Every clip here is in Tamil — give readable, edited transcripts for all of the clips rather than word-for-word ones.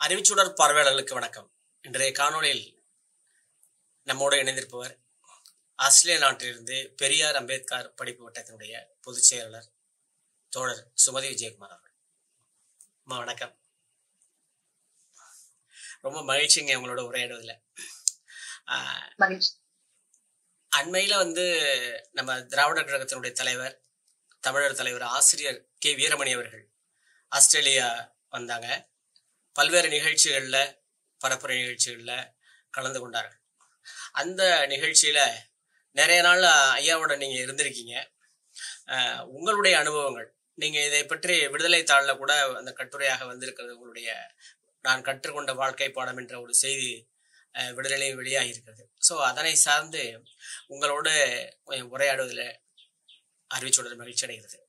அறிவுச்சுடர் பார்வையாளர்களுக்கு வணக்கம். இன்றைய காணொளியில் நம்மோடு இணைந்திருப்பவர் ஆஸ்திரேலிய நாட்டிலிருந்து பெரியார் அம்பேத்கர் படிப்பு வட்டத்தினுடைய பொதுச் செயலாளர் தோழர் சுமதி விஜயகுமார் அவர்கள். வணக்கம். ரொம்ப மகிழ்ச்சிங்க உங்களோட உரையாடுவதில். அண்மையில நம்ம திராவிடர் கழகத்தினுடைய தலைவர், தமிழர் தலைவர் ஆசிரியர் கே வீரமணி அவர்கள் ஆஸ்திரேலியா வந்தாங்க. பல்வேறு நிகழ்ச்சிகளில், பரப்புரை நிகழ்ச்சிகளில் கலந்து கொண்டார்கள். அந்த நிகழ்ச்சியில நிறைய நாள் ஐயாவோட நீங்க இருந்திருக்கீங்க. உங்களுடைய அனுபவங்கள், நீங்க இதை பற்றி விடுதலை தாளில் கூட அந்த கட்டுரையாக வந்திருக்கிறது. உங்களுடைய நான் கற்றுக்கொண்ட வாழ்க்கை பாடம் என்ற ஒரு செய்தி விடுதலையும் வெளியாகி இருக்கிறது. ஸோ அதனை சார்ந்து உங்களோட உரையாடுவதில் அறிவிச்சுடல் மகிழ்ச்சி அடைகிறது.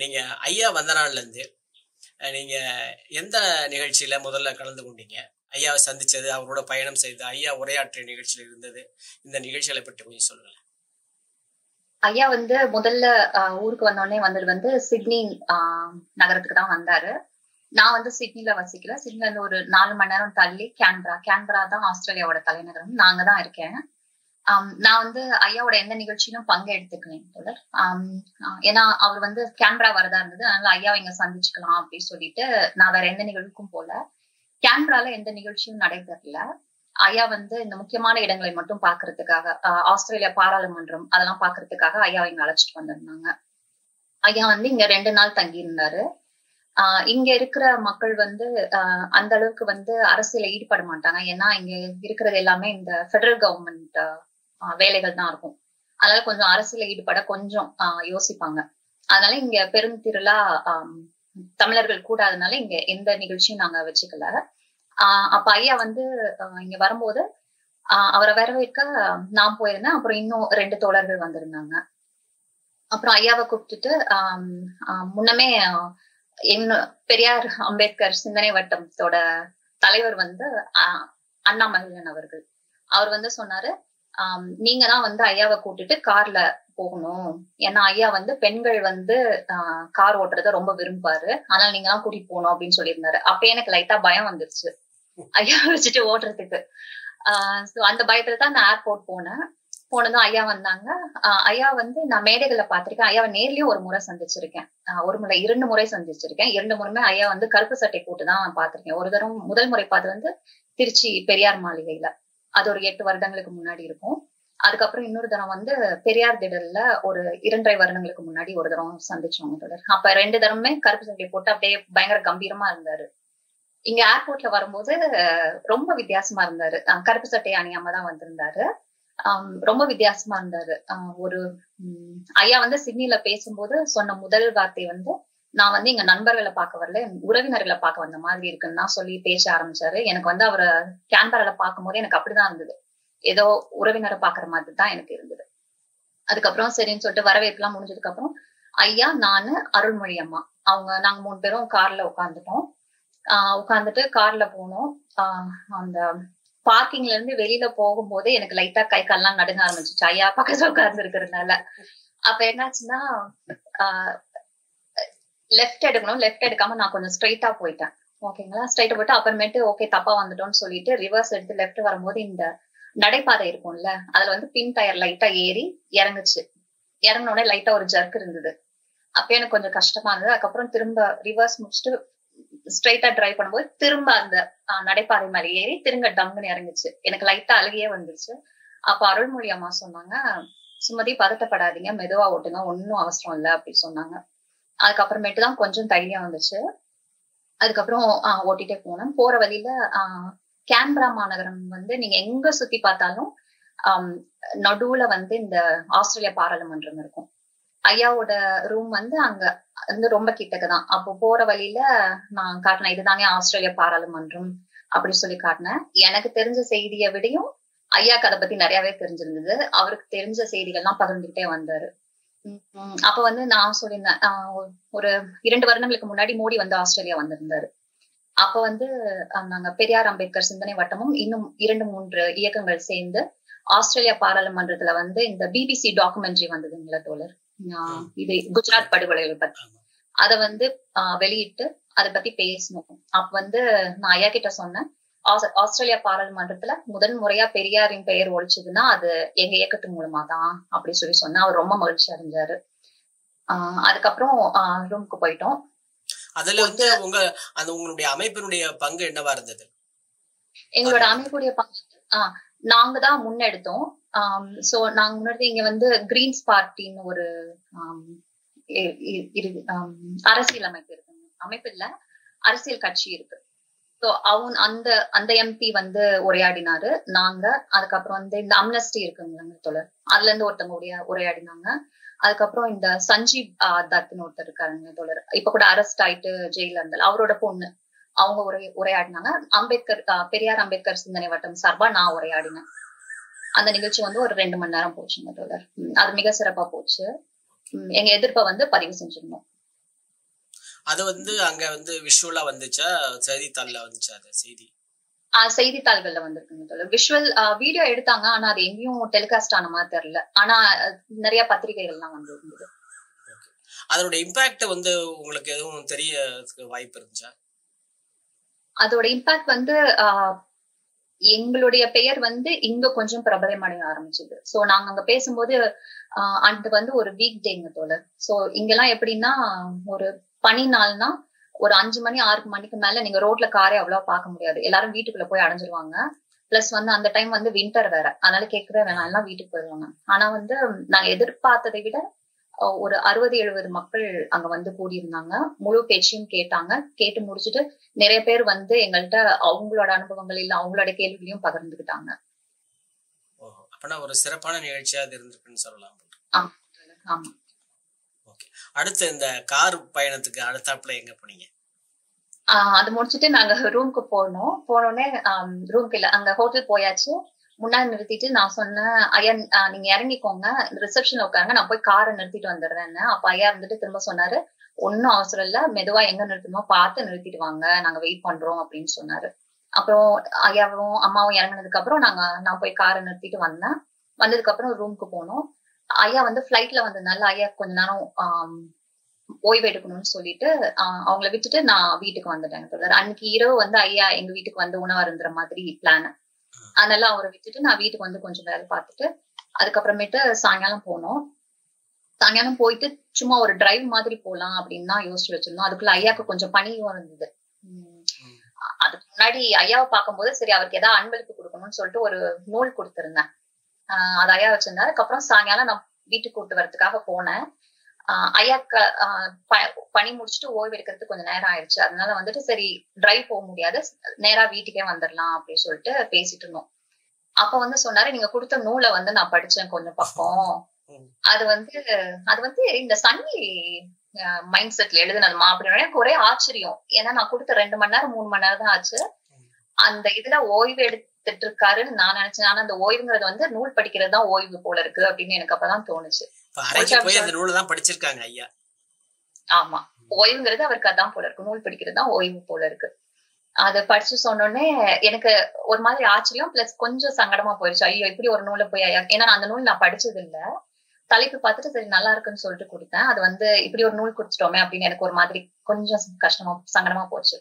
நீங்க ஐயா வந்த நாள்ல இருந்து நீங்க எந்த நிகழ்ச்சியில முதல்ல கலந்து கொண்டீங்க? ஐயாவை சந்திச்சது, அவரோட பயணம் செய்து ஐயா உரையாற்றிய நிகழ்ச்சியில இருந்தது, இந்த நிகழ்ச்சிகளை பற்றி கொஞ்சம் சொல்லுங்க. ஐயா முதல்ல ஊருக்கு வந்தோடனே சிட்னி நகரத்துக்கு தான் வந்தாரு. நான் சிட்னில வசிக்கல. சிட்னில இருந்து ஒரு 4 மணி நேரம் தள்ளி கேன்பரா தான் ஆஸ்திரேலியாவோட தலைநகரம். நான் அங்கதான் இருக்கேன். நான் ஐயாவோட எந்த நிகழ்ச்சியிலும் பங்கு எடுத்துக்கலேன். ஏன்னா அவர் கேன்பரா வரதா இருந்தது. அதனால ஐயாவை இங்க சந்திச்சுக்கலாம் அப்படின்னு சொல்லிட்டு நான் வேற எந்த நிகழ்வுக்கும் போல. கேன்பரால எந்த நிகழ்ச்சியும் நடைபெறல. ஐயா இந்த முக்கியமான இடங்களை மட்டும் பாக்குறதுக்காக, ஆஸ்திரேலியா பாராளுமன்றம் அதெல்லாம் பாக்குறதுக்காக ஐயாவை இங்க அழைச்சிட்டு வந்திருந்தாங்க. ஐயா இங்க 2 நாள் தங்கி இருந்தாரு. இங்க இருக்கிற மக்கள் அந்த அளவுக்கு அரசியல ஈடுபட மாட்டாங்க. ஏன்னா இங்க இருக்கிறது எல்லாமே இந்த பெடரல் கவர்மெண்ட் வேலைகள் தான் இருக்கும். அதனால கொஞ்சம் அரசியல ஈடுபட கொஞ்சம் யோசிப்பாங்க. அதனால இங்க பெருந்திருளா தமிழர்கள் கூடாதனால இங்க எந்த நிகழ்ச்சியும் நாங்க வச்சுக்கல. அப்ப ஐயா இங்க வரும்போது அவரை வரவேற்க நான் போயிருந்தேன். அப்புறம் இன்னும் 2 தோழர்கள் வந்திருந்தாங்க. அப்புறம் ஐயாவை கூப்பிட்டுட்டு முன்னமே பெரியார் அம்பேத்கர் சிந்தனை வட்டத்தோட தலைவர் அண்ணாமலையன் அவர்கள், அவர் சொன்னாரு, நீங்க தான் ஐயாவை கூட்டிட்டு கார்ல போகணும். ஏன்னா ஐயா பெண்கள் கார் ஓட்டுறத ரொம்ப விரும்பாரு. அதனால நீங்க தான் கூட்டிட்டு போகணும் அப்படின்னு சொல்லியிருந்தாரு. அப்ப எனக்கு லைட்டா பயம் வந்துருச்சு ஐயா வச்சுட்டு ஓட்டுறதுக்கு. அந்த பயத்துல தான் நான் ஏர்போர்ட் போனதும் ஐயா வந்தாங்க. ஐயா நான் மேடைகளை பார்த்திருக்கேன். ஐயாவை நேர்லயும் ஒரு முறை சந்திச்சிருக்கேன். ஒரு முறை 2 முறை சந்திச்சிருக்கேன். 2 முறையுமே ஐயா கருப்பு சட்டை போட்டுதான் பார்த்திருக்கேன். ஒரு தரம் முதல் முறை பார்த்து திருச்சி பெரியார் மாளிகையில, அது ஒரு 8 வருடங்களுக்கு முன்னாடி இருக்கும். அதுக்கப்புறம் இன்னொரு தரம் பெரியார் திடல்ல ஒரு 2.5 வருடங்களுக்கு முன்னாடி ஒரு தரம் சந்திச்சோம் தொடர். அப்ப 2 தரமுமே கருப்பு சட்டை போட்டு அப்படியே பயங்கர கம்பீரமா இருந்தாரு. இங்க ஏர்போர்ட்ல வரும்போது ரொம்ப வித்தியாசமா இருந்தாரு. கருப்பு சட்டையை அணியாம தான் வந்திருந்தாரு. ரொம்ப வித்தியாசமா இருந்தாரு. ஒரு ஐயா சிட்னில பேசும்போது சொன்ன முதல் வார்த்தை நான் எங்க நண்பர்களை பார்க்க வரல, உறவினர்களை பார்க்க வந்த மாதிரி இருக்குன்னு தான் சொல்லி பேச ஆரம்பிச்சாரு. எனக்கு அவரை கேன்பரால பார்க்கும் போது எனக்கு அப்படிதான் இருந்தது. ஏதோ உறவினரை பாக்குற மாதிரி தான் எனக்கு இருந்தது. அதுக்கப்புறம் சரின்னு சொல்லிட்டு வரவேற்பெல்லாம் முடிஞ்சதுக்கு அப்புறம் ஐயா, நானு, அருள்மொழி அம்மா, நாங்க 3 பேரும் கார்ல உட்காந்துட்டோம். உட்காந்துட்டு கார்ல போனோம். அந்த பார்க்கிங்ல இருந்து வெளியில போகும்போது எனக்கு லைட்டா கை கால்லாம் நடுங்க ஆரம்பிச்சிச்சு, ஐயா பக்கத்துல உட்கார்ந்து இருக்கிறதுனால. அப்ப என்னாச்சுன்னா லெஃப்ட் எடுக்கணும். லெஃப்ட் எடுக்காம நான் கொஞ்சம் ஸ்ட்ரைட்டா போயிட்டேன். ஓகேங்களா, ஸ்ட்ரைட்டா போயிட்டு அப்புறமேட்டு ஓகே தப்பா வந்துட்டோம்னு சொல்லிட்டு ரிவர்ஸ் எடுத்து லெஃப்ட் வரும்போது இந்த நடைபாதை இருக்கும்ல, அதுல பின் டயர் லைட்டா ஏறி இறங்குச்சு. இறங்கினோடனே லைட்டா ஒரு ஜர்க் இருந்தது. அப்ப எனக்கு கொஞ்சம் கஷ்டமா இருந்தது. அதுக்கப்புறம் திரும்ப ரிவர்ஸ் முடிச்சுட்டு ஸ்ட்ரைட்டா டிரைவ் பண்ணும்போது திரும்ப அந்த நடைபாதை மாதிரி ஏறி திரும்ப டம்னு இறங்குச்சு. எனக்கு லைட்டா அழுகையே வந்துருச்சு. அப்ப அருள்மொழி அம்மா சொன்னாங்க, சுமதி பதட்டப்படாதீங்க, மெதுவா ஓட்டுங்க, ஒன்னும் அவசரம் இல்லை அப்படி சொன்னாங்க. அதுக்கப்புறமேட்டுதான் கொஞ்சம் தைரியம் வந்துச்சு. அதுக்கப்புறம் ஓட்டிட்டே போனேன். போற வழியில கேன்பரா மாநகரம் நீங்க எங்க சுத்தி பார்த்தாலும் நடுவுல இந்த ஆஸ்திரேலியா பாராளுமன்றம் இருக்கும். ஐயாவோட ரூம் அங்க ரொம்ப கிட்டக்குதான். அப்போ போற வழியில நான் காட்டினேன், இதுதாங்க ஆஸ்திரேலியா பாராளுமன்றம் அப்படி சொல்லி காட்டினேன். எனக்கு தெரிஞ்ச செய்தியை விடையும் ஐயாக்கு அதை பத்தி நிறையவே தெரிஞ்சிருந்தது. அவருக்கு தெரிஞ்ச செய்திகள்லாம் பகிர்ந்துகிட்டே வந்தாரு. அப்ப நான் சொல்லியிருந்தேன், ஒரு 2 வருடங்களுக்கு முன்னாடி மோடி ஆஸ்திரேலியா வந்திருந்தாரு. அப்ப நாங்க பெரியார் அம்பேத்கர் சிந்தனை வட்டமும் இன்னும் 2-3 இயக்கங்கள் சேர்ந்து ஆஸ்திரேலியா பாராளுமன்றத்துல இந்த பிபிசி டாக்குமெண்ட்ரி வந்ததுங்களா தோழர், இது குஜராத் படுகொலைகள் பத்தி, அத வெளியிட்டு அதை பத்தி பேசணும். அப்ப வந்து நான் ஐயா கிட்ட சொன்னேன், ஆஸ்திரேலியா பாராளுமன்றத்துல முதல் முறையா பெரியாரின் பெயர் ஒழிச்சதுன்னா அது எங்க இயக்கத்து மூலமா தான் அப்படி சொன்னா அவர் ரொம்ப மகிழ்ச்சி அடைஞ்சாரு. அதுக்கப்புறம் ரூமுக்கு போயிட்டோம். அதுல வந்து உங்களுடைய அமைப்பினுடைய பங்கு என்னவா இருந்தது? எங்களோட அமைப்புடைய பங்கு நாங்க தான் முன்னெடுத்தோம். சோ நாங்க முன்னாடி இங்க வந்து கிரீன்ஸ் பார்ட்டின்னு ஒரு அரசியல் அமைப்பு இருக்கு. அமைப்பு இல்ல, அரசியல் கட்சி இருக்கு. சோ அந்த எம்பி வந்து உரையாடினாரு. நாங்க அதுக்கப்புறம் வந்து இந்த அம்னஸ்டி இருக்குங்க தோழர், அதுல இருந்து ஒருத்தவங்க உரையாடினாங்க. அதுக்கப்புறம் இந்த சஞ்சீவ் தத்னு ஒருத்தர் இருக்காருங்க தோழர், இப்ப கூட அரெஸ்ட் ஆயிட்டு ஜெயில இருந்தாலும், அவரோட பொண்ணு, அவங்க உரையாடினாங்க. பெரியார் அம்பேத்கர் சிந்தனை வட்டம் சார்பா நான் உரையாடினேன். அந்த நிகழ்ச்சி வந்து ஒரு 2 மணி நேரம் போச்சுங்க தோழர். அது மிக சிறப்பா போச்சு. எங்க எதிர்ப்பை வந்து பதிவு செஞ்சிருந்தோம். அது வந்து அங்க வந்து விஷுவலா வந்துச்சா, செய்தித்தாள்ல வந்துச்சா? அது செய்தித்தாள்கள்ல வந்திருக்குங்க தோழர். விஷுவல் வீடியோ எடுத்தாங்க, ஆனா அது எங்கேயும் டெலிகாஸ்ட் ஆன மாதிரி தெரியல. ஆனா நிறைய பத்திரிகைகள்லாம் வந்து இருந்தது. அதோட இம்பாக்ட் வந்து உங்களுக்கு எதுவும் தெரிய வாய்ப்பு இருந்துச்சா? அதோட இம்பாக்ட் வந்து எங்களுடைய பெயர் வந்து இங்க கொஞ்சம் பிரபலமடைய ஆரம்பிச்சது. சோ நாங்க அங்க பேசும்போது அது வந்து ஒரு வீக் டேங்க தோழர். சோ இங்கெல்லாம் எப்படின்னா, ஒரு பனி நாள்னா ஒரு 5 மணி 6 மணிக்கு மேல நீங்க ரோட்ல காரே அவ்வளவா பார்க்க முடியாது. எல்லாரும் வீட்டுக்குள்ள போய் அடைஞ்சிருவாங்க. பிளஸ் வந்து அந்த டைம் வந்து வின்டர் வேற, அதனால கேட்கவே வேணாம், எல்லாம் வீட்டுக்கு போயிடுவாங்க. ஆனா வந்து நாங்க எதிர்பார்த்ததை விட ஒரு 60-70 மக்கள் அங்க வந்து கூடியிருந்தாங்க. முழு பேச்சையும் கேட்டாங்க. கேட்டு முடிச்சுட்டு நிறைய பேர் வந்து எங்கள்கிட்ட அவங்களோட அனுபவங்கள் இல்ல அவங்களோட கேள்விகளையும் பகிர்ந்துக்கிட்டாங்க. அப்பனா ஒரு சிறப்பான நிகழ்ச்சியா இருந்திருக்குன்னு சொல்லலாம். ஆமா. ஓகே, அடுத்து இந்த கார் பயணத்துக்கு அடுத்தாப்புல எங்க போனீங்க? அது முடிச்சுட்டு நாங்க ரூமுக்கு போனோடனே ரூமுக்கு இல்ல, அங்க ஹோட்டல் போயாச்சு. முன்னாடி நிறுத்திட்டு நான் சொன்னேன், ஐயா நீங்க இறங்கிக்கோங்க, ரிசப்ஷன்ல உட்காருங்க, நான் போய் காரை நிறுத்திட்டு வந்துடுறேன்னு. அப்ப ஐயா இருந்துட்டு திரும்ப சொன்னாரு, ஒன்னும் அவசரம் இல்ல, மெதுவா எங்க நிறுத்தணுமோ பார்த்து நிறுத்திட்டு வாங்க, நாங்க வெயிட் பண்றோம் அப்படின்னு சொன்னாரு. அப்புறம் ஐயாவும் அம்மாவும் இறங்கினதுக்கு அப்புறம் நான் போய் காரை நிறுத்திட்டு வந்தேன். வந்ததுக்கு அப்புறம் ரூமுக்கு போனோம். ஐயா வந்து பிளைட்ல வந்ததுனால ஐயா கொஞ்ச நேரம் ஓய்வு எடுக்கணும்னு சொல்லிட்டு அவங்கள விட்டுட்டு நான் வீட்டுக்கு வந்துட்டேன். அன்னைக்கு இரவு வந்து ஐயா எங்க வீட்டுக்கு வந்து உணவு அருந்துற மாதிரி பிளான். அதனால அவரை விட்டுட்டு நான் வீட்டுக்கு வந்து கொஞ்சம் வேலை பார்த்துட்டு அதுக்கப்புறமேட்டு சாயங்காலம் போனோம். சாயங்காலம் போயிட்டு சும்மா ஒரு டிரைவ் மாதிரி போலாம் அப்படின்னு தான் யோசிச்சு வச்சிருந்தோம். அதுக்குள்ள ஐயாவுக்கு கொஞ்சம் பணியும் இருந்தது. அதுக்கு முன்னாடி ஐயாவை பார்க்கும்போது சரி அவருக்கு ஏதாவது அன்பளிப்பு கொடுக்கணும்னு சொல்லிட்டு ஒரு நூல் கொடுத்திருந்தேன். அது ஐயா வச்சிருந்தாரு. அதுக்கப்புறம் சாயங்காலம் நான் வீட்டுக்கு கூட்டு வரதுக்காக போனேன். ஐயாக்கு பணி முடிச்சுட்டு ஓய்வு எடுக்கிறதுக்கு கொஞ்சம் நேரம் ஆயிடுச்சு. அதனால வந்துட்டு சரி டிரைவ் போக முடியாது, நேரா வீட்டுக்கே வந்துடலாம் அப்படின்னு சொல்லிட்டு பேசிட்டு இருந்தோம். அப்ப வந்து சொன்னாரு, நீங்க கொடுத்த நூலை வந்து நான் படிச்சேன் கொஞ்சம் பக்கம். அது வந்து இந்த சன்னி மைண்ட் செட்ல எழுதுனதுமா அப்படின்னு எனக்கு ஒரே ஆச்சரியம். ஏன்னா நான் கொடுத்த 2 மணி நேரம் 3 மணி நேரம் தான் ஆச்சு. அந்த இதுல ஓய்வு எடுத்துட்டு இருக்காருன்னு நான் நினைச்சேன். ஆனா அந்த ஓய்வுங்கிறது வந்து நூல் படிக்கிறது தான் ஓய்வு போல இருக்கு அப்படின்னு எனக்கு அப்பதான் தோணுச்சு. படிச்சிருக்காங்க ஐயா. ஆமா, ஓய்வுங்கிறது அவருக்கு அதான் போல இருக்கு, நூல் படிக்கிறது தான் ஓய்வு போல இருக்கு. அதை படிச்சு சொன்னோடனே எனக்கு ஒரு மாதிரி ஆச்சரியம் பிளஸ் கொஞ்சம் சங்கடமா போயிடுச்சு. ஐயோ இப்படி ஒரு நூலை போய் ஏன்னா அந்த நூல் நான் படிச்சது இல்ல. தலைப்பு பார்த்துட்டு சரி நல்லா இருக்குன்னு சொல்லிட்டு கொடுத்தேன். அது வந்து இப்படி ஒரு நூல் கொடுத்துட்டோமே அப்படின்னு எனக்கு ஒரு மாதிரி கொஞ்சம் சங்கடமா போச்சு.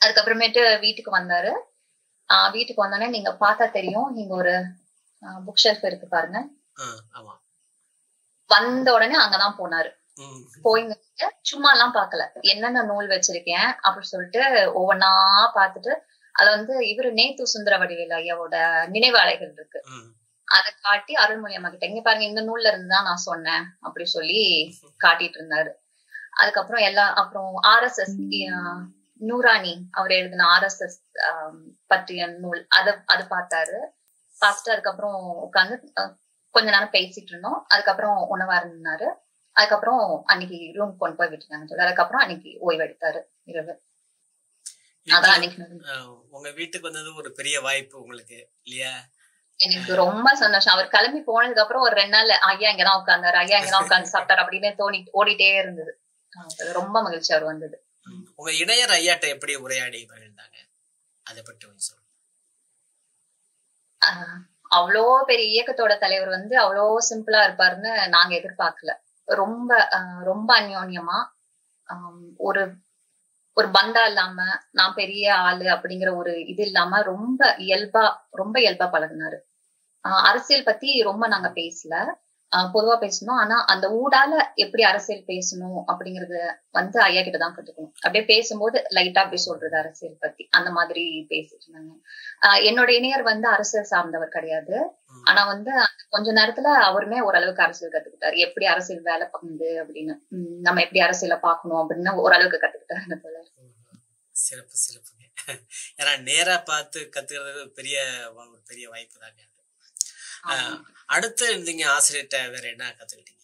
அதுக்கப்புறமேட்டு வீட்டுக்கு வந்தாரு. வீட்டுக்கு வந்தோடனே நீங்க பார்த்தா தெரியும், நீங்க ஒரு புக் ஷெல்ஃப் இருக்கு பாருங்க. வந்த உடனே அங்கதான் போனாரு. போயிங்க சும்மா எல்லாம் பாக்கல, என்னென்ன நூல் வச்சிருக்கேன் அப்படின்னு சொல்லிட்டு ஒவ்வொன்னா பாத்துட்டு அது வந்து இவரு நேத்து சுந்தர வடிவேலு ஐயாவோட நினைவாலைகள் இருக்கு, அதை காட்டி அருள்மொழி அம்மா கிட்ட இங்க பாருங்க இந்த நூல்ல இருந்துதான் நான் சொன்னேன் அப்படி சொல்லி காட்டிட்டு இருந்தாரு. அதுக்கப்புறம் அப்புறம் RSS நூராணி அவர் எழுதின RSS பற்றிய நூல் அது பார்த்தாரு. பார்த்துட்டு அதுக்கப்புறம் உட்காந்து கொஞ்ச நேரம் பேசிட்டு இருந்தோம். அதுக்கப்புறம் உணவா இருந்தாரு. அதுக்கப்புறம் அன்னைக்கு ரூம் கொண்டு போய் விட்டுட்டாங்க சொல்லி அதுக்கப்புறம் அன்னைக்கு ஓய்வு எடுத்தாரு இரவு. அதான் அன்னைக்கு உங்க வீட்டுக்கு வந்தது ஒரு பெரிய வாய்ப்பு உங்களுக்கு இல்லையா? எனக்கு ரொம்ப சந்தோஷம். அவர் கிளம்பி போனதுக்கு அப்புறம் ஒரு 2 நாள் ஐயா இங்கதான் உட்கார்ந்தாரு, ஐயா இங்கதான் உட்கார்ந்து சாப்பிட்டாரு அப்படின்னு ஓடிட்டே இருந்தது. ரொம்ப மகிழ்ச்சி அவர் வந்தது. உங்க இணையர் ஐயாட்ட எப்படி உரையாடி மகிழ்ந்தாங்க, அதை பற்றி கொஞ்சம் சொல்லுங்க. அவ்வளோ பெரிய இயக்கத்தோட தலைவர் வந்து அவ்வளோ சிம்பிளா இருப்பாருன்னு நாங்க எதிர்பார்க்கல. ரொம்ப ரொம்ப அந்யோன்யமா ஒரு ஒரு பந்தா இல்லாம நான் பெரிய ஆளு அப்படிங்கிற ஒரு இது இல்லாம ரொம்ப இயல்பா பழகுனாரு. அரசியல் பத்தி ரொம்ப நாங்க பேசல. பொதுவா பேசணும். ஆனா அந்த ஊடால எப்படி அரசியல் பேசணும் அப்படிங்கறது வந்து ஐயா கிட்டதான் கத்துக்கணும். அப்படியே பேசும்போது லைட்டா அப்படி சொல்றது அரசியல் பத்தி அந்த மாதிரி பேசிட்டு இருந்தாங்க. என்னோட இணையர் வந்து அரசியல் சார்ந்தவர் கிடையாது. ஆனா வந்து கொஞ்ச நேரத்துல அவருமே ஓரளவுக்கு அரசியல் கத்துக்கிட்டாரு. எப்படி அரசியல் வேலை பண்ணுது அப்படின்னு, நம்ம எப்படி அரசியலை பார்க்கணும் அப்படின்னு ஓரளவுக்கு கத்துக்கிட்டாரு போல. சிறப்பு சிறப்புங்க. ஏன்னா நேரா பார்த்து கத்துக்கிறது ஒரு பெரிய வாய்ப்பு தாங்க. அடுத்து இருந்தீங்க ஆசிரியர்கிட்ட வேற என்ன கத்துக்கிட்டீங்க?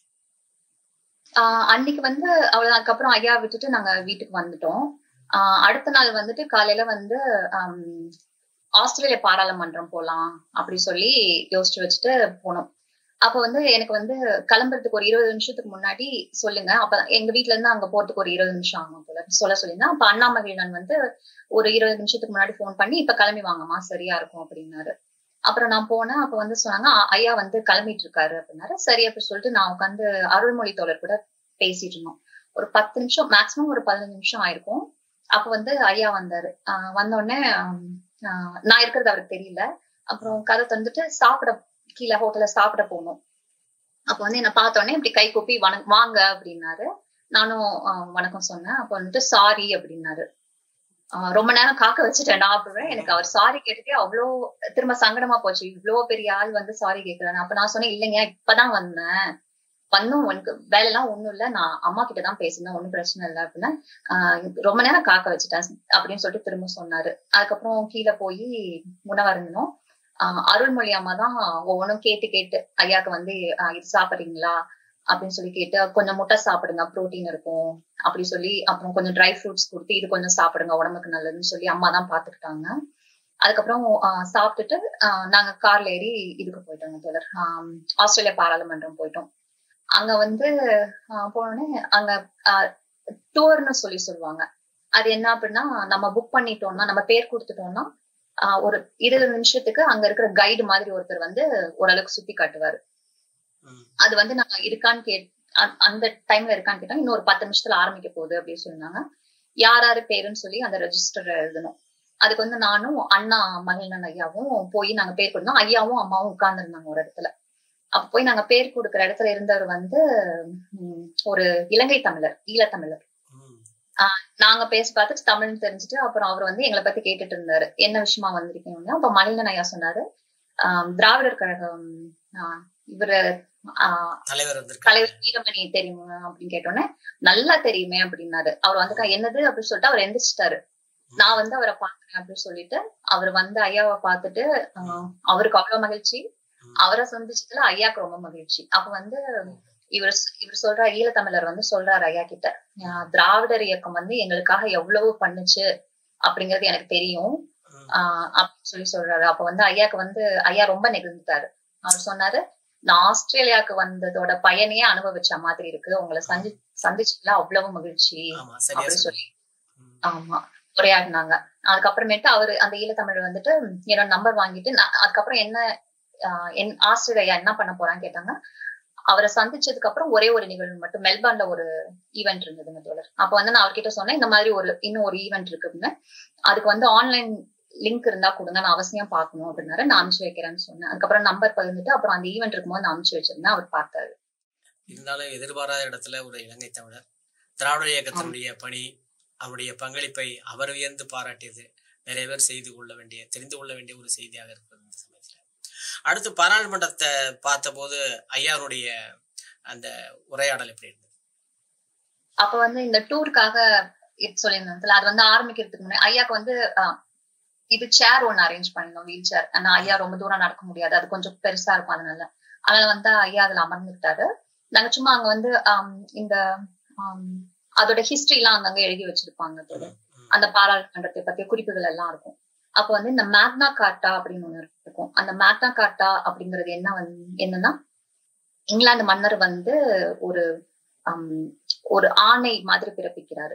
அன்னைக்கு வந்து அவ்வளவு. அதுக்கப்புறம் ஐயா விட்டுட்டு நாங்க வீட்டுக்கு வந்துட்டோம். அடுத்த நாள் வந்துட்டு காலையில வந்து ஆஸ்திரேலிய பாராளுமன்றம் போலாம் அப்படி சொல்லி யோசிச்சு வச்சுட்டு போனோம். அப்ப வந்து எனக்கு வந்து கிளம்புறதுக்கு ஒரு 20 நிமிஷத்துக்கு முன்னாடி சொல்லுங்க. அப்ப எங்க வீட்டுல இருந்து அங்க போறதுக்கு ஒரு 20 நிமிஷம் ஆகும் போல சொல்லியிருந்தேன். அப்ப அண்ணாமகிழன் வந்து ஒரு 20 நிமிஷத்துக்கு முன்னாடி போன் பண்ணி இப்ப கிளம்பி வாங்கம்மா சரியா இருக்கும் அப்படின்னாரு. அப்புறம் நான் போனேன். அப்ப வந்து சொன்னாங்க ஐயா வந்து கிளம்பிட்டு இருக்காரு அப்படின்னாரு. சரி அப்படி சொல்லிட்டு நான் உட்காந்து அருள்மொழி தோழர் கூட பேசிட்டு இருந்தோம். ஒரு 10 நிமிஷம் மேக்சிமம் ஒரு 15 நிமிஷம் ஆயிருக்கும். அப்ப வந்து ஐயா வந்தாரு. வந்த உடனே நான் இருக்கிறது அவருக்கு தெரியல. அப்புறம் கதை தந்துட்டு சாப்பிட கீழே ஹோட்டல்ல சாப்பிட போனோம். அப்ப வந்து என்ன பார்த்த உடனே இப்படி கை கூப்பி வாங்க அப்படின்னாரு. நானும் வணக்கம் சொன்னேன். அப்ப வந்துட்டு சாரி அப்படின்னாரு. ரொம்ப நேரம் காக்க வச்சுட்டேன் நான். அப்படின் எனக்கு அவர் சாரி கேட்டுட்டே அவ்வளோ திரும்ப சங்கடமா போச்சு. இவ்வளவு பெரிய ஆள் வந்து சாரி கேட்கிறேன். அப்ப நான் சொன்னேன் இல்லைங்க இப்பதான் வந்தேன். உனக்கு வேலை எல்லாம் ஒண்ணும் இல்ல, நான் அம்மா கிட்டதான் பேசினேன், ஒண்ணும் பிரச்சனை இல்லை அப்படின்னா ரொம்ப நேரம் காக்க வச்சுட்டேன் அப்படின்னு சொல்லிட்டு திரும்ப சொன்னாரு. அதுக்கப்புறம் கீழே போய் உணவு இருந்தோம். அருள்மொழி அம்மா தான் ஒவ்வொன்றும் கேட்டு ஐயாக்கு வந்து இது சாப்பிடுறீங்களா அப்படின்னு சொல்லி கேட்டு கொஞ்சம் முட்டை சாப்பிடுங்க புரோட்டீன் இருக்கும் அப்படி சொல்லி, அப்புறம் கொஞ்சம் ட்ரை ஃப்ரூட்ஸ் கொடுத்து இது கொஞ்சம் சாப்பிடுங்க உடம்புக்கு நல்லதுன்னு சொல்லி அம்மா தான் பாத்துக்கிட்டாங்க. அதுக்கப்புறம் சாப்பிட்டுட்டு நாங்க கார்ல ஏறி இதுக்கு போயிட்டோங்க தோழர். ஆஸ்திரேலியா பாராளுமன்றம் போயிட்டோம். அங்க வந்து போனோடனே அங்க டூர்னு சொல்லுவாங்க. அது என்ன அப்படின்னா நம்ம புக் பண்ணிட்டோம்னா நம்ம பேர் கொடுத்துட்டோம்னா ஒரு 20 நிமிஷத்துக்கு அங்க இருக்கிற கைடு மாதிரி ஒருத்தர் வந்து ஓரளவுக்கு சுத்தி காட்டுவாரு. அது வந்து நாங்க இருக்கான்னு அந்த டைம்ல இருக்கான்னு கேட்டோம். இன்னும் ஒரு 10 நிமிஷத்துல ஆரம்பிக்க போகுது அப்படின்னு சொன்னாங்க. யாரு பேருன்னு சொல்லி அந்த ரெஜிஸ்டர் எழுதணும். அதுக்கு வந்து நானும் அண்ணா மகிழன் ஐயாவும் போய் நாங்க பேர் கொடுத்தோம். ஐயாவும் அம்மாவும் உட்கார்ந்து இருந்தாங்க ஒரு இடத்துல. அப்ப போய் நாங்க பேர் கொடுக்குற இடத்துல இருந்தவர் வந்து ஒரு இலங்கை தமிழர், ஈழத்தமிழர். நாங்க பேசி பார்த்துட்டு தமிழ்னு தெரிஞ்சுட்டு அப்புறம் அவர் வந்து எங்களை பத்தி கேட்டுட்டு இருந்தாரு, என்ன விஷயமா வந்திருக்கீங்க. அப்ப மகிழன் ஐயா சொன்னாரு திராவிடர் கழகம் இவரு தலைவர் வீரமணி தெரியுமா அப்படின்னு கேட்டோன்னே நல்லா தெரியுமே அப்படின்னாரு. அவர் வந்து என்னது அப்படின்னு சொல்லிட்டு அவர் எந்திரிச்சிட்டாரு. நான் வந்து அவரை பாக்குறேன் அப்படின்னு சொல்லிட்டு அவர் வந்து ஐயாவை பார்த்துட்டு அவருக்கு அவ்வளவு மகிழ்ச்சி, அவரை சந்திச்சதுல ஐயாக்கு ரொம்ப மகிழ்ச்சி. அப்ப வந்து இவர் சொல்றாரு, ஈழத்தமிழர் வந்து சொல்றாரு ஐயா கிட்ட, திராவிடர் இயக்கம் வந்து எங்களுக்காக எவ்வளவு பண்ணுச்சு அப்படிங்கறது எனக்கு தெரியும் அப்படின்னு சொல்றாரு. அப்ப வந்து ஐயாக்கு வந்து ஐயா ரொம்ப நெகிழ்ந்துட்டாரு. அவர் சொன்னாரு, நான் ஆஸ்திரேலியாவுக்கு வந்ததோட பயனையே அனுபவிச்ச மாதிரி இருக்கு, உங்களை சந்திச்சுல அவ்வளவு மகிழ்ச்சி அப்படின்னு சொல்லி ஆமா உரையாடினாங்க. அதுக்கப்புறமேட்டு அவரு அந்த ஈழத்தமிழர் வந்துட்டு என்னோட நம்பர் வாங்கிட்டு அதுக்கப்புறம் என்ன ஆஸ்திரேலியா என்ன பண்ண போறான்னு கேட்டாங்க. அவரை சந்திச்சதுக்கு அப்புறம் ஒரே ஒரு நிகழ்வு மட்டும் மெல்பர்ன்ல ஒரு ஈவென்ட் இருந்ததுங்க தோழர். அப்ப வந்து நான் அவர்கிட்ட சொன்னேன், இந்த மாதிரி இன்னும் ஒரு ஈவென்ட் இருக்குன்னு, அதுக்கு வந்து ஆன்லைன் லிங்க் இருந்தா கொடுங்க, நான் அவசியம் பாக்கணும் அப்படின்னாரு. நான் அனுப்பிச்சு வைக்கிறேன்னு சொன்னேன். அதுக்கப்புறம் நம்பர் பகிர்ந்துட்டு அப்புறம் அந்த ஈவென்ட் இருக்கும்போது நான் அனுப்பிச்சு வச்சிருந்தேன். அவர் பார்த்தாரு. இருந்தாலும் எதிர்பாராத இடத்துல ஒரு இலங்கை தமிழர் திராவிட இயக்கத்தினுடைய பணி, அவருடைய பங்களிப்பை அவர் வியந்து பாராட்டியது நிறைய பேர் தெரிந்து கொள்ள வேண்டிய ஒரு செய்தியாக இருக்கிறது இந்த சமயத்துல. அடுத்து பாராளுமன்றத்தை பார்த்த போது ஐயாவுடைய அந்த உரையாடல் எப்படி இருந்தது? அப்ப வந்து இந்த டூருக்காக சொல்லியிருந்தேன். அது வந்து ஆரம்பிக்கிறதுக்கு முன்னாடி ஐயாக்கு வந்து இது சேர் ஒண்ணு அரேஞ்ச் பண்ணிருந்தோம், வீல் சேர். ஆனா ஐயா ரொம்ப தூரம் நடக்க முடியாது, அது கொஞ்சம் பெருசா இருக்கும், அதனால வந்து ஐயா அதுல அமர்ந்துக்கிட்டாரு. நாங்க சும்மா அங்க வந்து இந்த அதோட ஹிஸ்டரி எல்லாம் அங்கங்க எழுதி வச்சிருப்பாங்க. அந்த பாராளுமன்றத்தை பத்திய குறிப்புகள் எல்லாம் இருக்கும். அப்ப வந்து இந்த மேக்னா கார்ட்டா அப்படின்னு ஒண்ணு இருக்கும். அந்த மேக்னா கார்ட்டா அப்படிங்கிறது என்னன்னா இங்கிலாந்து மன்னர் வந்து ஒரு ஆணை மாதிரி பிறப்பிக்கிறாரு.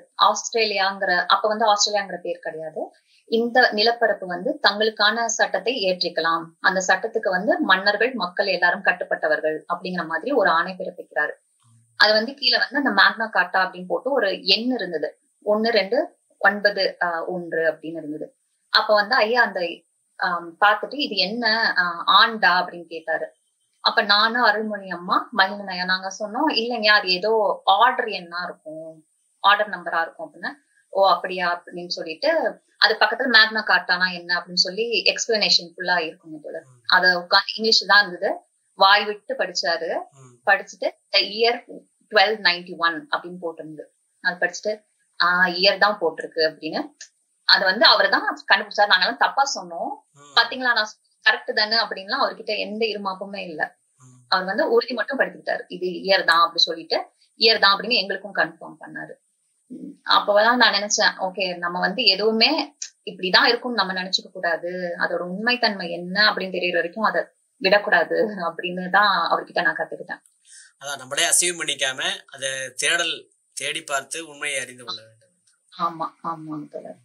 அப்ப வந்து ஆஸ்திரேலியாங்கிற பேர் கிடையாது. இந்த நிலப்பரப்பு வந்து தங்களுக்கான சட்டத்தை ஏற்றிக்கலாம், அந்த சட்டத்துக்கு வந்து மன்னர்கள் மக்கள் எல்லாரும் கட்டுப்பட்டவர்கள் அப்படிங்கிற மாதிரி ஒரு ஆணை பிறப்பிக்கிறாரு. அது வந்து கீழே வந்து அந்த மேக்னா கார்ட்டா அப்படின்னு போட்டு ஒரு எண் இருந்தது, 1, 2, 9:1 அப்படின்னு இருந்தது. அப்ப வந்து ஐயா அந்த பாத்துட்டு இது என்ன ஆண்டா அப்படின்னு கேட்டாரு. அப்ப நானும் அருள்மொழி அம்மா மகிழன் ஐயா நாங்க சொன்னோம், இல்லைங்க அது ஏதோ ஆர்டர் எண்ணா இருக்கும், ஆர்டர் நம்பரா இருக்கும் அப்படின்னு. ஓ அப்படியா அப்படின்னு சொல்லிட்டு அது பக்கத்துல மேக்னா கார்ட்டானா என்ன அப்படின்னு சொல்லி எக்ஸ்பிளனேஷன் ஃபுல்லா இருக்கும் போல. அத உட்காந்து இங்கிலீஷ் தான் இருந்தது, வாய் விட்டு படிச்சாரு. படிச்சுட்டு இயர் 1291 அப்படின்னு போட்டிருந்தது. அது படிச்சுட்டு இயர் தான் போட்டிருக்கு அப்படின்னு. அது வந்து அவர் தான் கண்டுபிடிச்சாரு. நாங்கெல்லாம் தப்பா சொன்னோம், பாத்தீங்களா நான் கரெக்ட் தானே அப்படின்லாம் அவர்கிட்ட எந்த இருமாப்புமே இல்ல. அவர் வந்து உறுதி மட்டும் படுத்திக்கிட்டாரு, இது இயர் தான் அப்படி சொல்லிட்டு இயர் தான் அப்படின்னு எங்களுக்கும் கன்ஃபார்ம் பண்ணாரு. அப்பதான் நான் நினைச்சேன், ஓகே நம்ம வந்து எதுவுமே இப்படிதான் இருக்கும்னு நம்ம நினைச்சுக்க கூடாது, அதோட உண்மைத்தன்மை என்ன அப்படின்னு தெரியற வரைக்கும் அதை விடக்கூடாது அப்படின்னு தான் அவர்கிட்ட நான் கத்துக்கிட்டேன். அதான் நம்மளே அசீவ் பண்ணிக்காம அதை தேடி பார்த்து உண்மையை அறிந்து கொள்ள வேண்டும். ஆமா ஆமா தோழர்.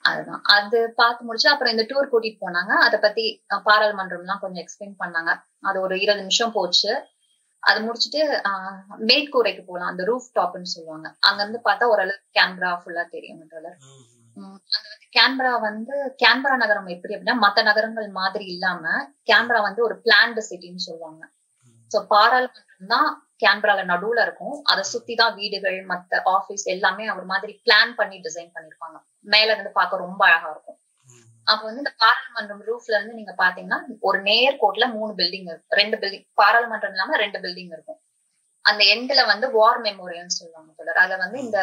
அதுதான் அது பார்த்து முடிச்சு அப்புறம் இந்த டூர் கூட்டிட்டு போனாங்க. அதை பத்தி பாராளுமன்றம் எல்லாம் கொஞ்சம் எக்ஸ்பிளைன் பண்ணாங்க. அது ஒரு 20 நிமிஷம் போச்சு. அது முடிச்சுட்டு மேற்கூரைக்கு போலாம், அந்த ரூஃப் டாப்னு சொல்லுவாங்க. அங்க இருந்து பார்த்தா ஓரளவு கேன்பரா ஃபுல்லா தெரியும். அது வந்து கேன்பரா நகரம் எப்படி அப்படின்னா மத்த நகரங்கள் மாதிரி இல்லாம கேன்பரா வந்து ஒரு பிளான்டு சிட்டின்னு சொல்லுவாங்க. சோ பாராளுமன்றம் தான் கேன்பரால நடுவுல இருக்கும். அதை சுத்திதான் வீடுகள் மத்த ஆபீஸ் எல்லாமே ஒரு மாதிரி பிளான் பண்ணி டிசைன் பண்ணிருப்பாங்க. மேல இருந்து பார்க்க ரொம்ப அழகா இருக்கும். அப்ப வந்து இந்த பாராளுமன்றம் ரூஃப்ல இருந்து நீங்க பாத்தீங்கன்னா ஒரு நேர்கோட்ல 3 பில்டிங் இருக்கும், 2 பில்டிங் பாராளுமன்றம் இல்லாம 2 பில்டிங் இருக்கும். அந்த எண்ட்ல வந்து வார் மெமோரியல்னு சொல்லுவாங்க தொடர். அதுல வந்து இந்த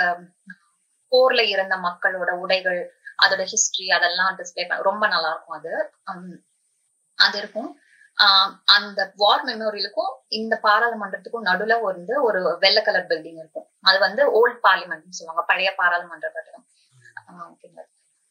போர்ல இறந்த மக்களோட உடைகள், அதோட ஹிஸ்டரி அதெல்லாம் டிஸ்பிளே பண்ண ரொம்ப நல்லா இருக்கும். அது இருக்கும். அந்த வார் மெமோரியலுக்கும் இந்த பாராளுமன்றத்துக்கும் நடுவுல வந்து ஒரு வெள்ளை கலர் பில்டிங் இருக்கும். அது வந்து ஓல்ட் பார்லிமெண்ட் சொல்லுவாங்க, பழைய பாராளுமன்ற கட்டடம்.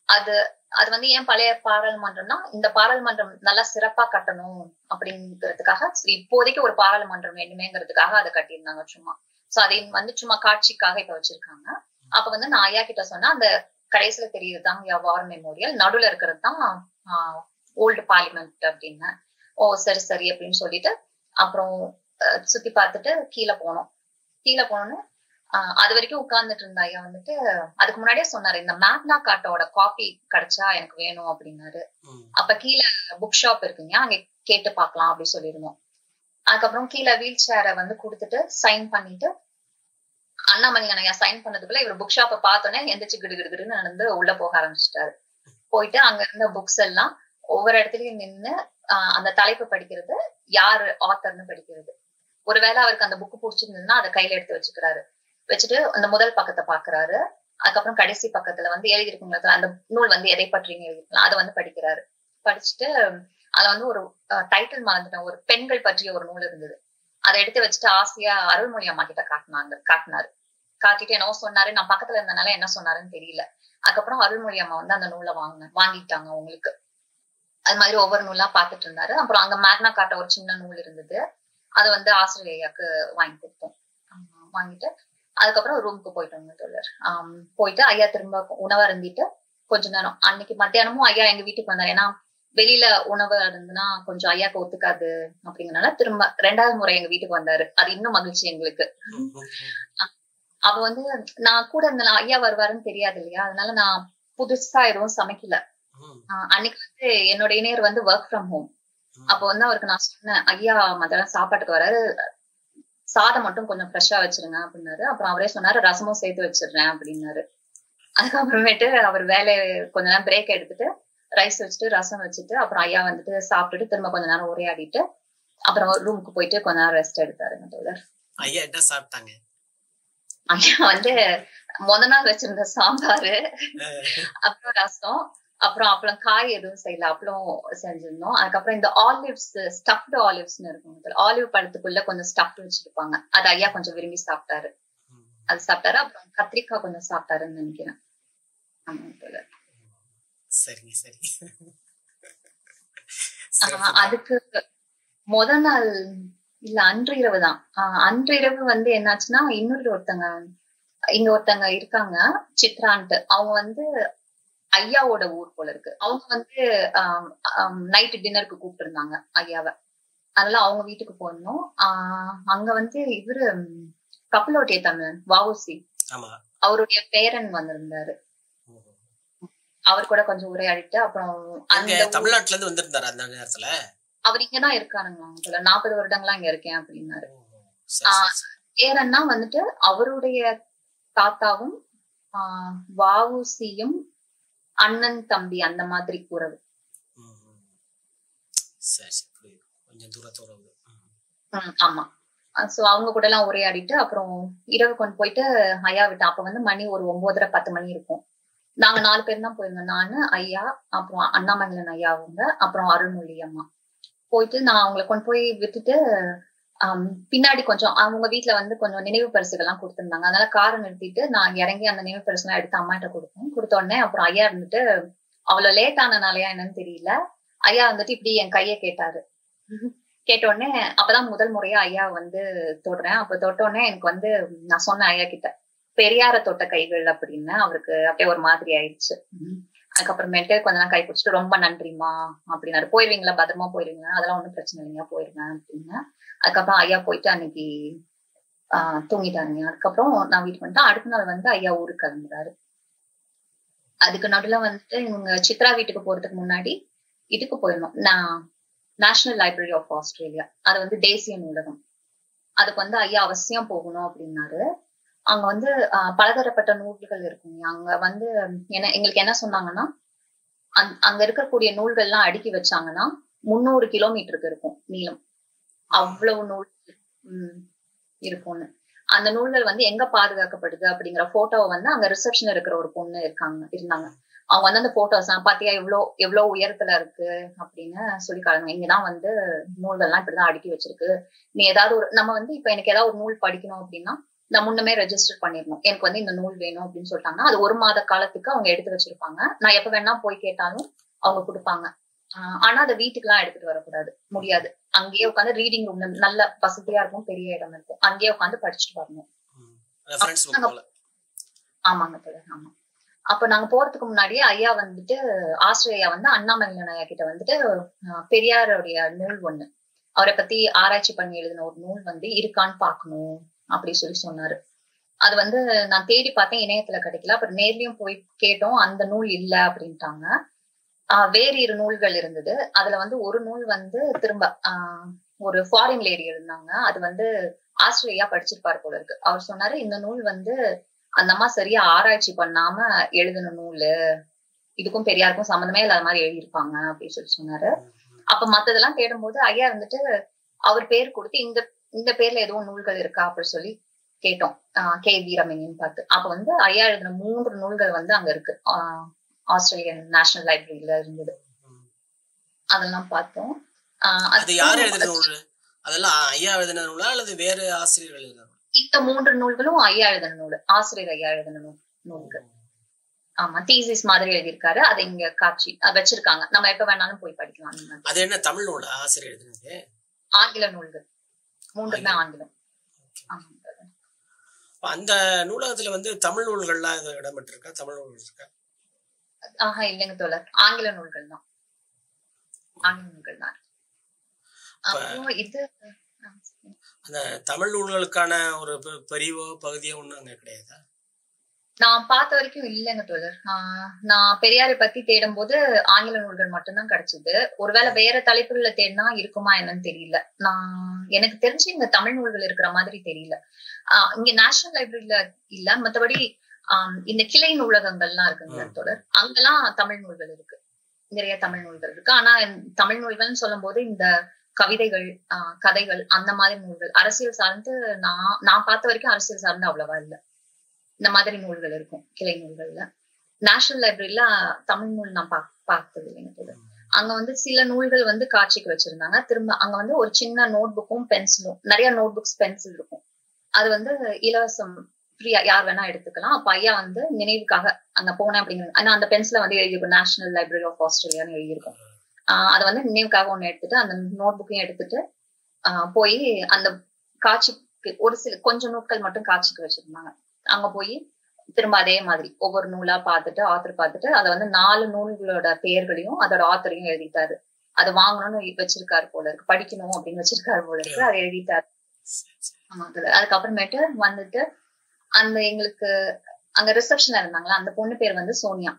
அது வந்து ஏன் பழைய பாராளுமன்றம்னா இந்த பாராளுமன்றம் நல்லா சிறப்பா கட்டணும் அப்படிங்கிறதுக்காக இப்போதைக்கு ஒரு பாராளுமன்றம் வேண்டுமேங்கிறதுக்காக அதை கட்டியிருந்தாங்க சும்மா. சோ அதை வந்து சும்மா காட்சிக்காக இப்ப வச்சிருக்காங்க. அப்ப வந்து நான் ஐயா கிட்ட சொன்னா அந்த கடைசியில தெரியுதுதான் வார் மெமோரியல், நடுவுல இருக்கிறது தான் ஓல்டு பார்லிமெண்ட் அப்படின்னு. ஓ சரி சரி அப்படின்னு சொல்லிட்டு அப்புறம் சுத்தி பார்த்துட்டு கீழே போனோம்னு அது வரைக்கும் உட்கார்ந்துட்டு இருந்த ஐயா வந்துட்டு அதுக்கு முன்னாடியே சொன்னாரு, இந்த மேக்னா கார்ட்டாவோட காப்பி கிடைச்சா எனக்கு வேணும் அப்படின்னாரு. அப்ப கீழே புக் ஷாப் இருக்குங்க, அங்க கேட்டு பாக்கலாம் அப்படின்னு சொல்லிருந்தோம். அதுக்கப்புறம் கீழே வீல் சேரை வந்து கொடுத்துட்டு சைன் பண்ணிட்டு அண்ணாமலையான் ஐயா சைன் பண்ணதுக்குள்ள இவர் புக் ஷாப்பை பார்த்தோன்னே எந்திரிச்சு கிடுகிடுன்னு நடந்து உள்ள போக ஆரம்பிச்சிட்டாரு. போயிட்டு அங்க இருந்த புக்ஸ் எல்லாம் ஒவ்வொரு இடத்துலயும் நின்று அந்த தலைப்பு படிக்கிறது, யாரு ஆத்தர்னு படிக்கிறது. ஒருவேளை அவருக்கு அந்த புக்கு பிடிச்சிருந்ததுன்னா அதை கையில எடுத்து வச்சுட்டு அந்த முதல் பக்கத்தை பாக்குறாரு. அதுக்கப்புறம் கடைசி பக்கத்துல வந்து எழுதிருக்குங்க அந்த நூல் வந்து எதை பற்றிங்க எழுதிருக்கலாம், அதை வந்து படிக்கிறாரு. படிச்சுட்டு அதுல வந்து ஒரு டைட்டில் மறந்துட்டேன், ஒரு பெண்கள் பற்றிய ஒரு நூல் இருந்தது. அதை எடுத்து வச்சுட்டு ஆசையா அருள்மொழி அம்மா கிட்ட காட்டினாரு. காட்டிட்டு என்னவோ சொன்னாரு, நான் பக்கத்துல இருந்தனால என்ன சொன்னாருன்னு தெரியல. அதுக்கப்புறம் அருள்மொழி அம்மா வந்து அந்த நூலை வாங்கிட்டாங்க உங்களுக்கு. அது மாதிரி ஒவ்வொரு நூலா பாத்துட்டு இருந்தாரு. அப்புறம் அங்க மேக்னா கார்ட்டா ஒரு சின்ன நூல் இருந்தது, அதை வந்து ஆசிரியையாக்கு வாங்கி கொடுத்தோம். வாங்கிட்டு அதுக்கப்புறம் ரூமுக்கு போயிட்டோங்க தோழர். போயிட்டு ஐயா திரும்ப உணவு அருந்திட்டு கொஞ்ச நேரம் அன்னைக்கு மத்தியானமும் ஐயா எங்க வீட்டுக்கு வந்தாரு. ஏன்னா வெளியில உணவு இருந்துன்னா கொஞ்சம் ஐயாக்கு ஒத்துக்காது அப்படிங்கறனால திரும்ப 2வது முறை எங்க வீட்டுக்கு வந்தாரு. அது இன்னும் மகிழ்ச்சி எங்களுக்கு. அவ வந்து நான் கூட இருந்த ஐயா வருவாருன்னு தெரியாது இல்லையா, அதனால நான் புதுசா எதுவும் சமைக்கல. அன்னைக்கு வந்து என்னோட இணையர் வந்து ஒர்க் ஃப்ரம் ஹோம். அப்ப வந்து அவருக்கு நான் சொன்னேன், ஐயா மத்தியானம் சாப்பாட்டுக்கு வராரு, சாதம் மட்டும் கொஞ்சம் ஃப்ரெஷ்ஷா வச்சிருங்க அப்படின்னாரு. அப்புறம் அவரே சொன்னாரு, ரசமும் சேர்த்து வச்சிடுறேன் அப்படின்னாரு. அதுக்கப்புறமேட்டு அவர் வேலையை கொஞ்ச நேரம் பிரேக் எடுத்துட்டு ரைஸ் வச்சுட்டு ரசம் வச்சுட்டு அப்புறம் ஐயா வந்துட்டு சாப்பிட்டுட்டு திரும்ப கொஞ்ச நேரம் உரையாடிட்டு அப்புறம் ரூமுக்கு போயிட்டு கொஞ்ச நேரம் ரெஸ்ட் எடுத்தாருங்க தோழர். ஐயா என்ன சாப்பிட்டாங்க? ஐயா வந்து முத நாள் வச்சிருந்த சாம்பாரு, அப்புறம் ரசம், அப்புறம் காய் எதுவும் செய்யல, அப்பளம் செஞ்சிருந்தோம். அதுக்கப்புறம் இந்த ஆலிவ்ஸ், ஸ்டஃப்டு ஆலிவ்ஸ்னு இருக்கும், ஆலிவ் பழத்துக்குள்ள கொஞ்சம் ஸ்டஃப் வச்சிருப்பாங்க, அது ஐயா கொஞ்சம் விரும்பி சாப்பிட்டாரு. அது சாப்பிட்டாரு. அப்புறம் கத்திரிக்காய் கொஞ்சம் சாப்பிட்டாருன்னு நினைக்கிறேன். சரி சரி. அதுக்கு முத நாள் இல்ல அன்று இரவு தான். அன்று இரவு வந்து என்னாச்சுன்னா இன்னொரு ஒருத்தங்க இருக்காங்க சித்ரான்ட்டு, அவங்க வந்து ஐயாவோட ஊர் போல இருக்கு. அவங்க வந்து நைட்டு டின்னருக்கு கூப்பிட்டு இருந்தாங்க ஐயாவை. அதனால அவங்க வீட்டுக்கு போனோம். அங்க வந்து இவரு கப்பலோட்டிய தமிழன் வஉசி அவருடைய பேரன் வந்திருந்தாரு. அவர் கூட கொஞ்சம் உரையாடிட்டு அப்புறம் தமிழ்நாட்டுல இருந்து வந்திருந்தாரு அந்த நேரத்துல. அவர் இங்கதான் இருக்காருங்களா, 40 வருடங்களா இங்க இருக்கேன் அப்படின்னாரு. ஏன்னா வந்துட்டு அவருடைய தாத்தாவும் வஉசியும் அண்ணன் தம்பி அந்த மாதிரி உறவு. ஆமா. சோ அவங்க கூட எல்லாம் உரையாடிட்டு அப்புறம் இரவு கொண்டு போயிட்டு ஐயா விட்டேன். அப்ப வந்து மணி ஒரு 9:30 10 மணி இருக்கும். நாங்க 4 பேர் தான் போயிருந்தோம். நானு, ஐயா, அப்புறம் அண்ணாமங்கலன் ஐயா அவங்க, அப்புறம் அருள்மொழி அம்மா. போயிட்டு நான் அவங்களை கொண்டு போய் விட்டுட்டு பின்னாடி கொஞ்சம் அவங்க வீட்டுல வந்து கொஞ்சம் நினைவு பரிசுகள் எல்லாம் கொடுத்திருந்தாங்க. அதனால காரை நிறுத்திட்டு நான் இறங்கி அந்த நினைவு பரிசு எல்லாம் எடுத்து அம்மாட்ட கொடுத்த உடனே அப்புறம் ஐயா இருந்துட்டு அவ்வளவு லேட் ஆனனாலயா என்னன்னு தெரியல, ஐயா வந்துட்டு இப்படி என் கையை கேட்டாரு. கேட்ட உடனே அப்பதான் முதல் முறையா ஐயா வந்து தொடுறேன். அப்ப தொட்ட உடனே எனக்கு வந்து நான் சொன்னேன் ஐயா கிட்ட, பெரியார தொட்ட கைகள் அப்படின்னு. அவருக்கு அப்படியே ஒரு மாதிரி ஆயிடுச்சு. அதுக்கப்புறமேட்டு கொஞ்ச நேரம் கை பிடிச்சிட்டு ரொம்ப நன்றிமா அப்படின்னாரு. போயிருவீங்களா, பத்திரமா போயிருவீங்களா? அதெல்லாம் ஒண்ணும் பிரச்சனை இல்லைங்க, போயிருங்க அப்படின்னு. அதுக்கப்புறம் ஐயா போயிட்டு அன்னைக்கு தூங்கிட்டாருங்க. அதுக்கப்புறம் நான் வீட்டுக்கு வந்துட்டேன். அடுத்த நாள் வந்து ஐயா ஊருக்கு கிளம்புறாரு. அதுக்கு நடுவுல வந்துட்டு இவங்க சித்ரா வீட்டுக்கு போறதுக்கு முன்னாடி இதுக்கு போயிடணும், நான் நேஷனல் லைப்ரரி ஆஃப் ஆஸ்திரேலியா, அது வந்து தேசிய நூலகம். அதுக்கு வந்து ஐயா அவசியம் போகணும் அப்படின்னாரு. அங்க வந்து பலதரப்பட்ட நூல்கள் இருக்குங்க. அங்க வந்து எங்களுக்கு என்ன சொன்னாங்கன்னா, அங்க இருக்கக்கூடிய நூல்கள் எல்லாம் அடுக்கி வச்சாங்கன்னா 300 கிலோமீட்டருக்கு இருக்கும் நீளம். அவ்வளவு நூல் இருக்கும்னு. அந்த நூல்கள் வந்து எங்க பாதுகாக்கப்படுது அப்படிங்கிற போட்டோவை வந்து அங்க ரிசப்ஷன் இருக்கிற ஒரு பொண்ணு இருந்தாங்க. அவங்க வந்து அந்த போட்டோஸ் பாத்தியா எவ்வளவு உயரத்துல இருக்கு அப்படின்னு சொல்லி காரணம். இங்கதான் வந்து நூல்கள்லாம் இப்படிதான் அடுக்கி வச்சிருக்கு. நீ ஏதாவது நம்ம வந்து இப்ப எனக்கு ஏதாவது ஒரு நூல் படிக்கணும் அப்படின்னா நான் முன்னமே ரெஜிஸ்டர் பண்ணிடணும், எனக்கு வந்து இந்த நூல் வேணும் அப்படின்னு சொல்லிட்டாங்கன்னா அது 1 மாத காலத்துக்கு அவங்க எடுத்து வச்சிருப்பாங்க. நான் எப்ப வேணா போய் கேட்டாலும் அவங்க கொடுப்பாங்க. ஆனா அதை வீட்டுக்கு எல்லாம் எடுத்துட்டு வரக்கூடாது, முடியாது. அங்கேயே உட்காந்து ரீடிங் ரூம் நல்ல வசதியா இருக்கும், பெரிய இடம் இருக்கும், அங்கேயே உட்காந்து படிச்சுட்டு வரணும். ஆமாங்க தோழர், ஆமா. அப்ப நாங்க போறதுக்கு முன்னாடியே ஐயா வந்துட்டு ஆஸ்திரேலியா வந்து அண்ணாமங்கலன் ஐயா கிட்ட வந்துட்டு பெரியாருடைய நூல் ஒண்ணு, அவரை பத்தி ஆராய்ச்சி பண்ணி எழுதின ஒரு நூல் வந்து இருக்கான்னு பாக்கணும் அப்படி சொல்லி சொன்னாரு. அது வந்து நான் தேடி பார்த்தேன், இணையத்துல கிடைக்கல. அப்புறம் நேர்லயும் போய் கேட்டோம், அந்த நூல் இல்ல அப்படின்ட்டாங்க. வேறு 2 நூல்கள் இருந்தது. அதுல வந்து ஒரு நூல் வந்து திரும்ப ஒரு ஃபாரின் லேடி எழுதினாங்க. அது வந்து ஆஸ்திரேலியா படிச்சிருப்பாரு போல இருக்கு. அவர் சொன்னாரு, இந்த நூல் வந்து அந்த அம்மா சரியா ஆராய்ச்சி பண்ணாம எழுதின நூல், இதுக்கும் பெரியாருக்கும் சம்மந்தமே இல்லாத மாதிரி எழுதியிருப்பாங்க அப்படின்னு சொல்லி சொன்னாரு. அப்ப மத்ததெல்லாம் தேடும் போது ஐயா வந்துட்டு அவர் பேர் கொடுத்து இந்த பேர்ல எதுவும் நூல்கள் இருக்கா அப்படின்னு சொல்லி கேட்டோம், கே வீரமணின்னு பார்த்து. அப்ப வந்து ஐயா எழுதின 3 நூல்கள் வந்து அங்க இருக்கு, ஆஸ்திரேலியன் நேஷனல் லைப்ரரியில இருந்தது. அதெல்லாம் பார்த்தோம். அது யார் எழுதின நூல்? அதெல்லாம் ஐயா எழுதின நூலா அல்லது வேற ஆசிரியர்கள் எழுதின? இந்த 3 நூல்களும் ஐயா எழுதின நூல், ஆசிரியர் ஐயா எழுதின நூல்கள். ஆமா, தீசிஸ் மாதிரி எழுதியிருக்காரு. அதை இங்க காட்சி வச்சிருக்காங்க, நம்ம எப்ப வேணாலும் போய் படிக்கலாம். அது என்ன தமிழ் நூல் ஆசிரியர் எழுதினது? ஆங்கில நூல்கள், 3மே ஆங்கிலம். அந்த நூலகத்துல வந்து தமிழ் நூல்கள்லாம் இடம்பெற்றிருக்கா? தமிழ் நூல்கள் இருக்கா? இல்லைங்க தோழர், ஆங்கில நூல்கள் தான், ஆங்கில நூல்கள் தான். அப்புறம் இது அந்த தமிழ் நூல்களுக்கான ஒரு பிரிவோ பகுதியோ ஒண்ணு அங்க கிடையாதா? நான் பார்த்த வரைக்கும் இல்லைங்க தோழர். நான் பெரியாரை பத்தி தேடும் போது ஆங்கில நூல்கள் மட்டும்தான் கிடைச்சது. ஒருவேளை வேற தலைப்புகள்ல தேடினா இருக்குமா என்னன்னு தெரியல. எனக்கு தெரிஞ்சு இங்க தமிழ் நூல்கள் இருக்கிற மாதிரி தெரியல. இங்க நேஷனல் லைப்ரரியில இல்ல, மற்றபடி இந்த கிளை நூலகங்கள்லாம் இருக்குங்க தோழர், அங்கெல்லாம் தமிழ் நூல்கள் இருக்கு, நிறைய தமிழ் நூல்கள் இருக்கு. ஆனா தமிழ் நூல்கள்னு சொல்லும் போது இந்த கவிதைகள், கதைகள், அந்த மாதிரி நூல்கள், அரசியல் சார்ந்து நான் பார்த்த வரைக்கும் அரசியல் சார்ந்து அவ்வளவா இல்ல. இந்த மாதிரி நூல்கள் இருக்கும் கிளை நூல்கள்ல. நேஷனல் லைப்ரரியில தமிழ் நூல் நான் பார்த்தது இல்லைங்க. அங்க வந்து சில நூல்கள் வந்து காட்சிக்கு வச்சிருந்தாங்க. திரும்ப அங்க வந்து ஒரு சின்ன நோட் புக்கும் பென்சிலும், நிறைய நோட் புக்ஸ் பென்சில் இருக்கும். அது வந்து இலவசம், ஃப்ரீயா யார் வேணா எடுத்துக்கலாம். அப்ப ஐயா வந்து நினைவுக்காக அங்க போனேன் அப்படிங்கிறது. ஆனா அந்த பென்சில வந்து எழுதியிருக்கும் நேஷனல் லைப்ரரி ஆஃப் ஆஸ்திரேலியான்னு எழுதியிருக்கும். அதை வந்து நினைவுக்காக ஒண்ணு எடுத்துட்டு அந்த நோட் புக்கையும் எடுத்துட்டு போய் அந்த காட்சிக்கு ஒரு சில கொஞ்சம் நூட்கள் மட்டும் காட்சிக்கு வச்சிருந்தாங்க. அங்க போய் திரும்ப அதே மாதிரி ஒவ்வொரு நூலா பார்த்துட்டு ஆத்தர் பார்த்துட்டு அதை வந்து 4 நூல்களோட பெயர்களையும் அதோட ஆத்தரையும் எழுதிட்டாரு. அது வாங்கணும்னு வச்சிருக்காரு போல இருக்கு, படிக்கணும் அப்படின்னு வச்சிருக்காரு போல இருக்கு, அதை எழுதிட்டாரு. ஆமா. அதுக்கப்புறமேட்டு வந்துட்டு அந்த எங்களுக்கு அங்க ரிசப்ஷன்ல இருந்தாங்களா, அந்த பொண்ணு பேர் வந்து சோனியா.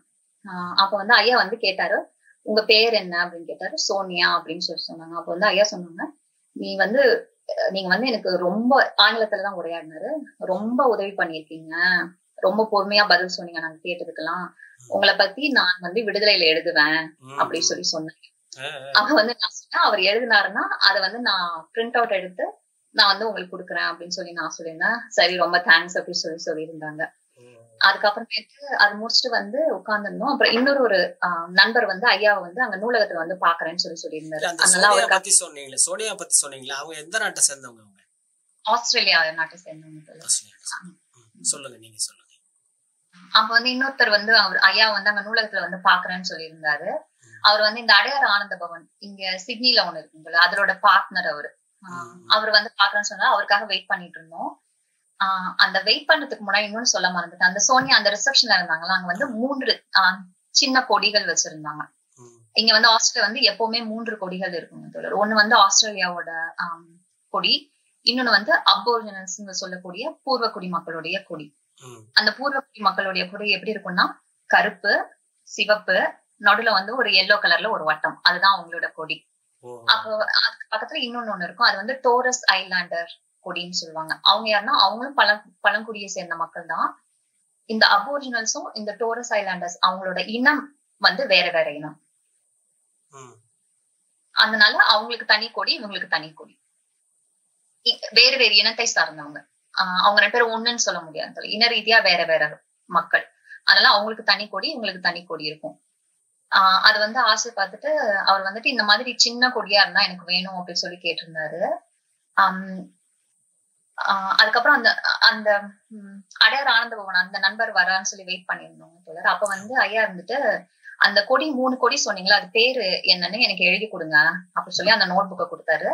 அப்ப வந்து ஐயா வந்து கேட்டாரு, உங்க பேர் என்ன அப்படின்னு கேட்டாரு. சோனியா அப்படின்னு சொல்லி சொன்னாங்க. அப்ப வந்து ஐயா சொன்னாங்க, நீ வந்து நீங்க வந்து எனக்கு ரொம்ப ஆங்கிலத்துலதான் உரையாடினாரு. ரொம்ப உதவி பண்ணிருக்கீங்க, ரொம்ப பொறுமையா பதில் சொன்னீங்க நாங்க கேட்டதுக்கெல்லாம். உங்களை பத்தி நான் வந்து விடுதலையில எழுதுவேன் அப்படின்னு சொல்லி சொன்னேன். அப்ப வந்து நான் சொன்னேன், அவர் எழுதினாருன்னா அதை வந்து நான் பிரிண்ட் அவுட் எடுத்து நான் வந்து உங்களுக்கு கொடுக்குறேன் அப்படின்னு சொல்லி நான் சொல்லியிருந்தேன். சரி, ரொம்ப தேங்க்ஸ் அப்படின்னு சொல்லியிருந்தாங்க. அதுக்கப்புறமேட்டு அது முடிச்சுட்டு வந்து உட்கார்ந்துருந்தோம். அப்புறம் இன்னொரு ஒரு நண்பர் வந்து ஐயாவை வந்து அங்க நூலகத்துல வந்து பாக்குறேன்னு சொல்லியிருந்தாரு. அதனால அவரை பத்தி சொன்னீங்களே, சோனியா பத்தி சொன்னீங்களா, அவங்க எந்த நாட்டை சேர்ந்தவங்க? அவங்க ஆஸ்திரேலியா நாட்டை சேர்ந்தவங்க. சொல்லுங்க, நீங்க சொல்லுங்க. அப்ப வந்து இன்னொருத்தர் வந்து அவர் ஐயா வந்து அங்க நூலகத்துல வந்து பாக்குறேன்னு சொல்லியிருந்தாரு. அவர் வந்து இந்த அடையார் ஆனந்த பவன் இங்க சிட்னில ஒண்ணு இருக்குங்களா, அதோட பார்ட்னர் அவரு. அவர் வந்து பாக்குறேன்னு சொன்னா அவருக்காக வெயிட் பண்ணிட்டு இருந்தோம். அந்த வெயிட் பண்றதுக்கு முன்னாடி இன்னொன்னு சொல்ல மறந்துட்டேன். அந்த சோனியா அந்த ரிசப்ஷன்ல இருந்தாங்களா, அங்க வந்து 3 சின்ன கொடிகள் வச்சிருந்தாங்க. இங்க வந்து ஆஸ்திரேலியா வந்து எப்பவுமே 3 கொடிகள் இருக்குங்க தோழர். ஒண்ணு வந்து ஆஸ்திரேலியாவோட கொடி, இன்னொன்னு வந்து அபோரிஜினல்ஸ் சொல்லக்கூடிய பூர்வ குடி மக்களுடைய கொடி. அந்த பூர்வ குடி மக்களுடைய கொடி எப்படி இருக்கும்னா கருப்பு, சிவப்பு, நடுவுல வந்து ஒரு எல்லோ கலர்ல ஒரு வட்டம், அதுதான் அவங்களோட கொடி. அப்போ அதுக்கு பக்கத்துல இன்னொன்னு ஒண்ணு இருக்கும், அது வந்து டோரஸ் ஐலாண்டர் கொடின்னு சொல்லுவாங்க. அவங்க யாருன்னா அவங்களும் பழங்குடியை சேர்ந்த மக்கள் தான். இந்த அபோரிஜினல்ஸும் இந்த டோரஸ் ஐலாண்டர்ஸ் அவங்களோட இனம் வந்து வேற வேற இனம். அதனால அவங்களுக்கு தனி கொடி, இவங்களுக்கு தனி கொடி. வேறு வேறு இனத்தை சார்ந்தவங்க. அவங்க 2 பேரும் ஒண்ணுன்னு சொல்ல முடியாது, இன ரீதியா வேற வேற மக்கள். அதனால அவங்களுக்கு தனி கொடி, இவங்களுக்கு தனி கொடி இருக்கும். அது வந்து ஆசை பார்த்துட்டு அவர் வந்துட்டு இந்த மாதிரி சின்ன கொடியா இருந்தா எனக்கு வேணும் அப்படின்னு சொல்லி கேட்டிருந்தாரு. அதுக்கப்புறம் அந்த அந்த அடையார் ஆனந்த பவன் அந்த நண்பர் வரான்னு சொல்லி வெயிட் பண்ணியிருந்தோம் தோழர். அப்ப வந்து ஐயா இருந்துட்டு அந்த கொடி 3 கொடி சொன்னீங்களா, அது பேரு என்னன்னு எனக்கு எழுதி கொடுங்க அப்படின்னு சொல்லி அந்த நோட் புக்கை கொடுத்தாரு.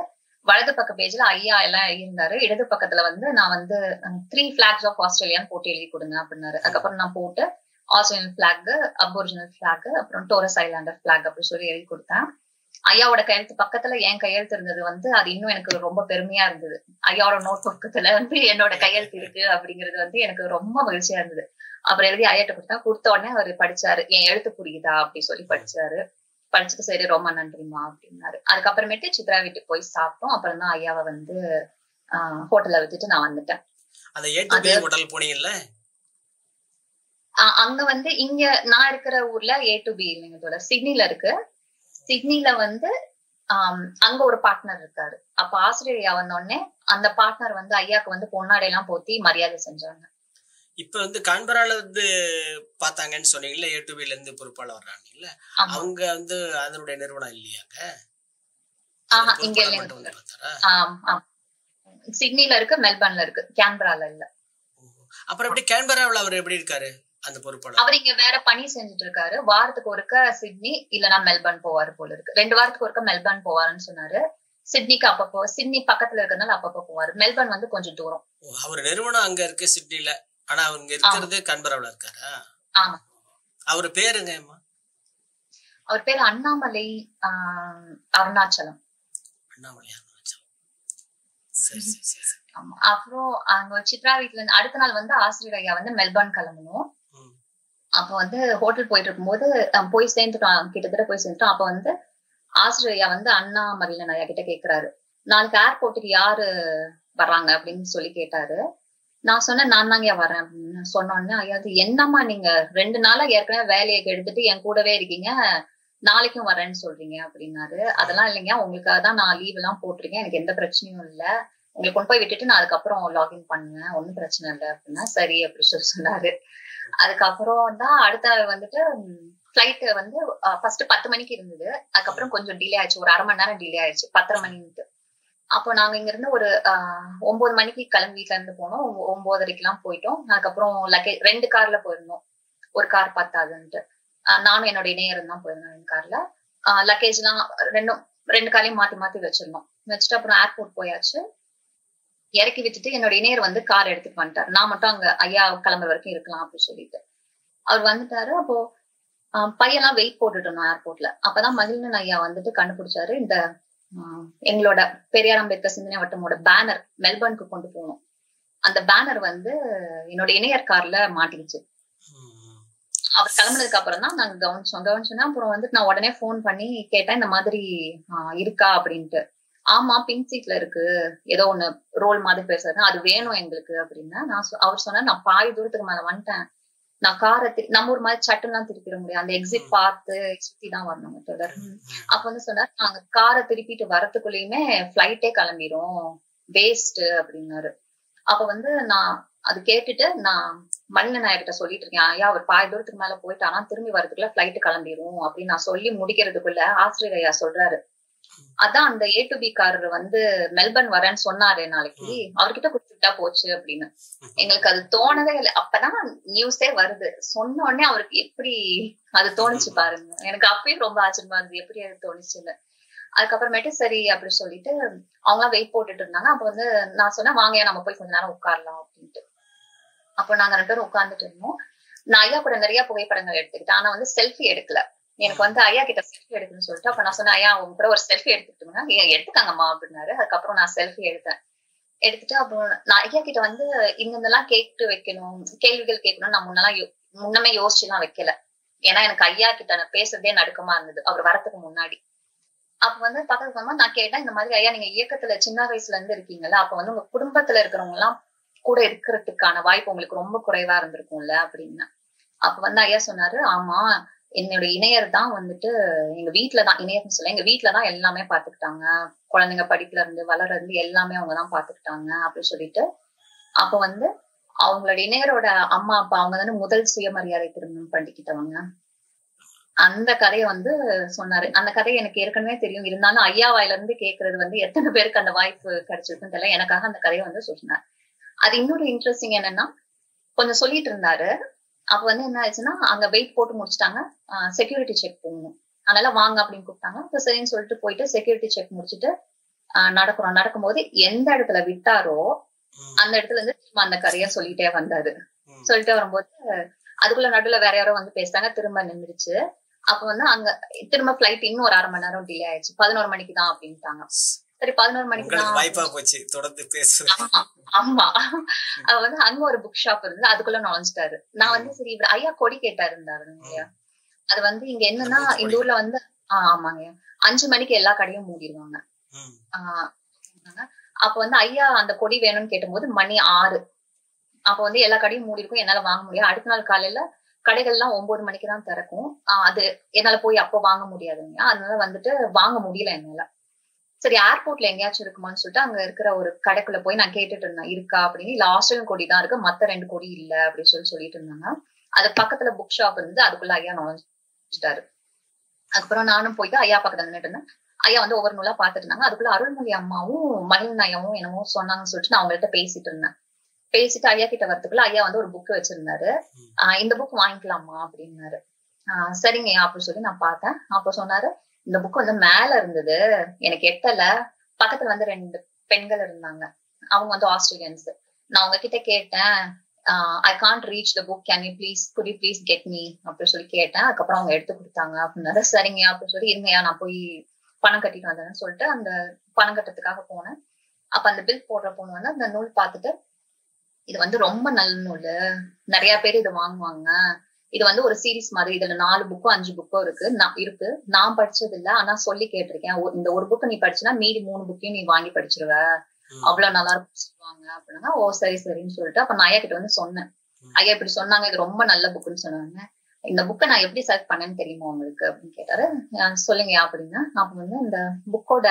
வலது பக்க பேஜ்ல ஐயா எல்லாம் எழுதியிருந்தாரு. இடது பக்கத்துல வந்து நான் வந்து 3 flags ஆஃப் ஆஸ்திரேலியான்னு போட்டு எழுதி கொடுங்க அப்படின்னாரு. அதுக்கப்புறம் நான் போட்டு ஆஸ்திரேலியன் பிளாக், அபோரிஜினல் பிளாக், அப்புறம் டோரஸ் ஐலாண்டர் பிளாக் அப்படி சொல்லி எழுதி கொடுத்தேன். ஐயாவோட கையெழுத்து பக்கத்துல என் கையெழுத்து இருந்தது வந்து அது இன்னும் எனக்கு ரொம்ப பெருமையா இருந்தது. ஐயாவோட நோட் பக்கத்துல வந்து என்னோட கையெழுத்து இருக்கு அப்படிங்கிறது வந்து எனக்கு ரொம்ப மகிழ்ச்சியா இருந்தது. அப்புறம் எழுதி ஐயாட்ட கொடுத்த உடனே அவர் படிச்சாரு, என் எழுத்து புரியுதா அப்படி சொல்லி படிச்சாரு. படிச்சுட்டு சரி ரொம்ப நன்றிமா அப்படின்னாரு. அதுக்கப்புறமேட்டு சித்ரா வீட்டுக்கு போய் சாப்பிட்டோம். அப்புறம் தான் ஐயாவை வந்து ஹோட்டல்ல விட்டுட்டு நான் வந்துட்டேன். அங்க வந்து இங்க நான் இருக்கிற ஊர்ல A to B இல்லைங்க, சிட்னில இருக்கு. சிட்னில வந்து அங்க ஒரு பார்ட்னர் இருக்காரு. அப்ப ஆஸ்திரேலியா வந்தோடனே அந்த பார்ட்னர் வந்து ஐயாக்கு வந்து பொன்னாடை எல்லாம் போத்தி மரியாதை செஞ்சாங்க. இப்ப வந்து கான்பரால வந்து பாத்தாங்கன்னு சொன்னீங்கல்ல, A to B இருந்து பொறுப்பாளர் வர்றாங்கல்ல, அவங்க வந்து அதனுடைய நிறுவனம் இல்லையாங்க? இங்க இல்லைங்க. சிட்னில இருக்கு, மெல்பர்ன்ல இருக்கு, கேன்பரால இல்ல. அப்புறம் எப்படி கேன்பராவில் அவர் எப்படி இருக்காரு அந்த பொறுப்பாளர்? அவர் இங்க வேற பணி செஞ்சுட்டு இருக்காரு. வாரத்துக்கு ஒருக்க சிட்னி இல்லனா மெல்பர்ன் போவாரு போல இருக்கு. 2 வாரத்துக்கு ஒருக்க மெல்பர்ன் போவாருன்னு சொன்னாரு. சிட்னிக்கு அப்பப்போ, சிட்னி பக்கத்துல இருக்கிறதுனால அப்பப்போ போவாரு. மெல்பர்ன் வந்து கொஞ்சம் தூரம். அவர் நிறுவனம் அங்க இருக்கு சிட்னில, ஆனா அவங்க இருக்கிறது கான்பராவில் இருக்காரா? ஆமா. அவர் பேருங்க? அவர் பேரு அண்ணாமலை அருணாச்சலம். அண்ணாமலை அருணாச்சலம். சரி சரி சரி. ஆமா. அப்புறம் அங்க சித்ரா வீட்டுல இருந்து அடுத்த நாள் வந்து ஆஸ்திரேலியா வந்து மெல்பர்ன் கிளம்பணும். அப்ப வந்து ஹோட்டல் போயிட்டு இருக்கும்போது போய் சேர்ந்துட்டோம், கிட்டத்தட்ட போய் சேர்ந்துட்டோம். அப்ப வந்து ஆஸ்திரேலியா வந்து அண்ணாமலையில நிறைய கிட்ட கேக்குறாரு, நாளைக்கு ஏர்போர்ட்டுக்கு யாரு வர்றாங்க அப்படின்னு சொல்லி கேட்டாரு. நான் சொன்னேன், நான் தாங்க வரேன் அப்படின்னு சொன்னோடனே ஐயா என்னம்மா நீங்க 2 நாளா ஏற்கனவே வேலையை எடுத்துட்டு என் கூடவே இருக்கீங்க, நாளைக்கும் வரேன்னு சொல்றீங்க அப்படின்னாரு. அதெல்லாம் இல்லைங்க, உங்களுக்காக தான் நான் லீவ் எல்லாம் போட்டிருக்கேன், எனக்கு எந்த பிரச்சனையும் இல்ல, உங்களுக்கு கொண்டு போய் விட்டுட்டு நான் அதுக்கப்புறம் லாகின் பண்ணுவேன், ஒன்னும் பிரச்சனை இல்லை அப்படின்னா சரி அப்படி சொன்னாரு. அதுக்கப்புறம் தான் அடுத்த வந்துட்டு பிளைட் வந்து ஃபர்ஸ்ட் 10 மணிக்கு இருந்தது. அதுக்கப்புறம் கொஞ்சம் டிலே ஆயிடுச்சு, ஒரு 1/2 மணி நேரம் டிலே ஆயிடுச்சு, 10:30 மணிக்கு. அப்போ நாங்க இங்க இருந்து ஒரு 9 மணிக்கு கிளம்பி வீட்டுல இருந்து போனோம். 9:30 எல்லாம் போயிட்டோம். அதுக்கப்புறம் 2 கார்ல போயிருந்தோம், ஒரு கார் பத்தாதுன்ட்டு நானும் என்னோட இணையரும் தான் போயிருந்தோம் 2 கார்ல. லக்கேஜ் எல்லாம் 2 காரையும் மாத்தி மாத்தி வச்சிருந்தோம். வச்சுட்டு அப்புறம் ஏர்போர்ட் போயாச்சு. இறக்கி விட்டுட்டு என்னோட இணையர் வந்து கார் எடுத்துட்டு வந்துட்டாரு. நான் மட்டும் அங்க ஐயா கிளம்புற வரைக்கும் இருக்கலாம் அப்படின்னு சொல்லிட்டு அவர் வந்துட்டாரு. அப்போ பையெல்லாம் வெயிட் போட்டுட்டு இருந்தோம் ஏர்போர்ட்ல. அப்பதான் மகிழ்நன் ஐயா வந்துட்டு கண்டுபிடிச்சாரு, இந்த எங்களோட பெரியார் அம்பேத்கர் சிந்தனை வட்டமோட பேனர் மெல்பர்னுக்கு கொண்டு போகணும். அந்த பேனர் வந்து என்னோட இணையர் கார்ல மாட்டிக்கிச்சு. அவர் கிளம்புனதுக்கு அப்புறம் தான் நாங்க கவனிச்சோன்னா அப்புறம் வந்து நான் உடனே போன் பண்ணி கேட்டேன் இந்த மாதிரி இருக்கா அப்படின்ட்டு. ஆமா பிங்க் சீட்ல இருக்கு, ஏதோ ஒண்ணு ரோல் மாதிரி பேசுறது, அது வேணும் எங்களுக்கு அப்படின்னு. அவர் சொன்னார், நான் பாதி தூரத்துக்கு மேல வந்துட்டேன், நான் காரை நம்ம ஒரு மாதிரி சட்டுலாம் திருப்பிட முடியும், அந்த எக்ஸிட் பார்த்து சுத்தி தான் வரணும் தொடர். அப்ப வந்து சொன்னார், நாங்க காரை திருப்பிட்டு வரத்துக்குள்ளயுமே பிளைட்டே கிளம்பிரும், வேஸ்ட் அப்படின்னாரு. அப்ப வந்து நான் அது கேட்டுட்டு நான் மணியன் நாயர்கிட்ட சொல்லிட்டு இருக்கேன், ஐயா அவர் பாதி தூரத்துக்கு மேல போயிட்டானா திரும்பி வரதுக்குள்ள பிளைட் கிளம்பிரும் அப்படின்னு நான் சொல்லி முடிக்கிறதுக்குள்ள ஆசிரியர் ஐயா சொல்றாரு, அதான் அந்த A to B காரர் வந்து மெல்பர்ன் வரேன்னு சொன்னாரு நாளைக்கு, அவர்கிட்ட கொடுத்துட்டா போச்சு அப்படின்னு. எங்களுக்கு அது தோணவே இல்லை. அப்பதான் நியூஸே வருது. சொன்ன உடனே அவருக்கு எப்படி அது தோணுச்சு பாருங்க. எனக்கு அப்பயும் ரொம்ப ஆச்சரியமா இருந்தது, எப்படி அது தோணுச்சுன்னு. அதுக்கப்புறமேட்டு சரி அப்படின்னு சொல்லிட்டு அவங்க எல்லாம் வெயிட் போட்டுட்டு இருந்தாங்க. அப்ப வந்து நான் சொன்னேன், வாங்க நம்ம போய் கொஞ்ச நேரம் உட்காரலாம் அப்படின்ட்டு. அப்போ நாங்க 2 பேரும் உட்கார்ந்துட்டு இருந்தோம். நான் ஐயா கூட நிறைய புகைப்படங்கள் எடுத்துக்கிட்டேன், ஆனா வந்து செல்ஃபி எடுக்கல. எனக்கு வந்து ஐயா கிட்ட செல்ஃபி எடுக்கணும்னு சொல்லிட்டு அப்ப நான் சொன்னேன், ஐயா உங்க கூட ஒரு செல்ஃபி எடுத்துக்கிட்டோம்னா எடுத்துக்காங்கம்மா அப்படின்னாரு. அதுக்கப்புறம் நான் செல்ஃபி எடுத்துட்டு அப்புறம் நான் ஐயா கிட்ட வந்து இந்தெல்லாம் கேட்டு வைக்கணும், கேள்விகள் கேட்கணும் நான் முன்னமே யோசிச்சு எல்லாம் வைக்கல. ஏன்னா எனக்கு ஐயா கிட்ட நான் பேசுறதே நடுக்கமா இருந்தது அவர் வரத்துக்கு முன்னாடி. அப்ப வந்து பக்கத்துல நான் கேட்டேன், இந்த மாதிரி ஐயா நீங்க இயக்கத்துல சின்ன வயசுல இருந்து இருக்கீங்கல்ல, அப்ப வந்து உங்க குடும்பத்துல இருக்கிறவங்க எல்லாம் கூட இருக்கிறதுக்கான வாய்ப்பு உங்களுக்கு ரொம்ப குறைவா இருந்திருக்கும்ல அப்படின்னு. அப்ப வந்து ஐயா சொன்னாரு, ஆமா என்னோட இணையர் தான் வந்துட்டு எங்க வீட்டுலதான், இணையர்னு சொல்ல எங்க வீட்டுலதான் எல்லாமே பாத்துக்கிட்டாங்க, குழந்தைங்க படிப்புல இருந்து வளர்றது எல்லாமே அவங்கதான் பாத்துக்கிட்டாங்க அப்படின்னு சொல்லிட்டு. அப்ப வந்து அவங்களோட இணையரோட அம்மா அப்பா அவங்க வந்து முதல் சுயமரியாதை திருமணம் பண்ணிக்கிட்டவங்க. அந்த கதையை வந்து சொன்னாரு. அந்த கதை எனக்கு ஏற்கனவே தெரியும், இருந்தாலும் ஐயா வாயில இருந்து கேட்கறது வந்து எத்தனை பேருக்கு அந்த வாய்ப்பு கிடைச்சிருக்குன்னு தெரியல. எனக்காக அந்த கதையை வந்து சொன்னார். அது இன்னொரு இன்ட்ரெஸ்டிங் என்னன்னா, கொஞ்சம் சொல்லிட்டு இருந்தாரு. அப்ப வந்து என்ன ஆயிடுச்சுன்னா, அங்க வெயிட் போட்டு முடிச்சுட்டாங்க, செக்யூரிட்டி செக் போகணும், அதனால வாங்க அப்படின்னு கூப்பிட்டாங்க. இப்ப சரின்னு சொல்லிட்டு போயிட்டு செக்யூரிட்டி செக் முடிச்சுட்டு நடக்கும்போது எந்த இடத்துல விட்டாரோ அந்த இடத்துல இருந்து திரும்ப அந்த கதையை சொல்லிட்டே வந்தாரு. சொல்லிட்டே வரும்போது அதுக்குள்ள நடுவுல வேற யாரோ வந்து பேசிட்டாங்க, திரும்ப நின்றுச்சு. அப்ப வந்து அங்க திரும்ப பிளைட் இன்னும் ஒரு 1/2 மணி நேரம் டிலே ஆயிடுச்சு, 11 மணிக்கு தான் அப்படின்ட்டாங்க. சரி 11 மணிக்கு தான் வாய்ப்பா போச்சு தொடர்ந்து பேச. ஆமா அவ வந்து அங்க ஒரு புக் ஷாப் இருந்தது, அதுக்குள்ள நுழைஞ்சிட்டாரு. நான் வந்து சரி இவர் ஐயா கொடி கேட்டாரு இருந்தாரு இல்லையா, அது வந்து இங்க என்னன்னா இந்த ஊர்ல வந்து ஆமாங்க 5 மணிக்கு எல்லா கடையும் மூடிடுவாங்க. அப்ப வந்து ஐயா அந்த கொடி வேணும்னு கேட்டபோது மணி 6, அப்ப வந்து எல்லா கடையும் மூடி இருக்கும், என்னால வாங்க முடியாது. அடுத்த நாள் காலையில கடைகள் எல்லாம் 9 மணிக்கு தான் திறக்கும். அது என்னால போய் அப்போ வாங்க முடியாதுங்க, அதனால வந்துட்டு வாங்க முடியல என்னால. சரி ஏர்போர்ட்ல எங்கேயாச்சும் இருக்குமான்னு சொல்லிட்டு அங்க இருக்கிற ஒரு கடைக்குள்ள போய் நான் கேட்டுட்டு இருந்தேன், இருக்கா அப்படின்னு. இல்ல ஆஸ்திரேலியன் கொடி தான் இருக்கு, மத்த 2 கொடி இல்ல அப்படின்னு சொல்லிட்டு இருந்தாங்க. அது பக்கத்துல புக் ஷாப் இருந்தது, அதுக்குள்ள ஐயா நுழைஞ்சிட்டாரு. அதுக்கப்புறம் நானும் போயிட்டு ஐயா பக்கத்துல நின்றுட்டு இருந்தேன். ஐயா வந்து ஒவ்வொரு நூலா பாத்துட்டு இருந்தாங்க. அதுக்குள்ள அருள்மொழி அம்மாவும் மயில் நாயாவும் என்னமோ சொன்னாங்கன்னு சொல்லிட்டு நான் அவங்கள்ட்ட பேசிட்டு இருந்தேன். பேசிட்டு ஐயா கிட்ட வரதுக்குள்ள ஐயா வந்து ஒரு புக் வச்சிருந்தாரு. இந்த புக் வாங்கிக்கலாமா அப்படின்னாரு. சரிங்கய்யா அப்படின்னு சொல்லி நான் பார்த்தேன். அப்ப சொன்னாரு, இந்த புக் வந்து மேல இருந்தது, எனக்கு எட்டல. பக்கத்துல வந்து 2 பெண்கள் இருந்தாங்க, அவங்க வந்து ஆஸ்திரேலியன்ஸ். நான் உங்ககிட்ட கேட்டேன், I can't reach the book, can you please good you please get me அப்படின்னு சொல்லி கேட்டேன். அதுக்கப்புறம் அவங்க எடுத்து கொடுத்தாங்க அப்படின்னாரு. சரிங்கய்யா அப்படின்னு சொல்லி, இருங்கய்யா நான் போய் பணம் கட்டிட்டு வந்தேன்னு சொல்லிட்டு அந்த பணம் கட்டுறதுக்காக போனேன். அப்ப அந்த பில் போடுற பொண்ணு வந்து அந்த நூல் பார்த்துட்டு, இது வந்து ரொம்ப நல்ல நூல், நிறைய பேர் இது வாங்குவாங்க, இது வந்து ஒரு சீரீஸ் மாதிரி, இதுல 4 புக்கோ 5 புக்கோ இருக்கு, நான் படிச்சது இல்ல ஆனா சொல்லி கேட்டிருக்கேன், இந்த ஒரு புக்கு நீ படிச்சுன்னா மீதி 3 புக்கையும் நீ வாங்கி படிச்சிருவ, அவ்வளவு நல்லா இருக்கும் சொல்லுவாங்க அப்படின்னா. ஓ சரி சரின்னு சொல்லிட்டு அப்ப நான் ஐயா கிட்ட வந்து சொன்னேன், ஐயா இப்படி சொன்னாங்க, இது ரொம்ப நல்ல புக்குன்னு சொன்னாங்க, இந்த புக்கை நான் எப்படி செலக்ட் பண்ணேன்னு தெரியுமா உங்களுக்கு அப்படின்னு கேட்டாரு. சொல்லுங்க அப்படின்னா. அப்ப வந்து இந்த புக்கோட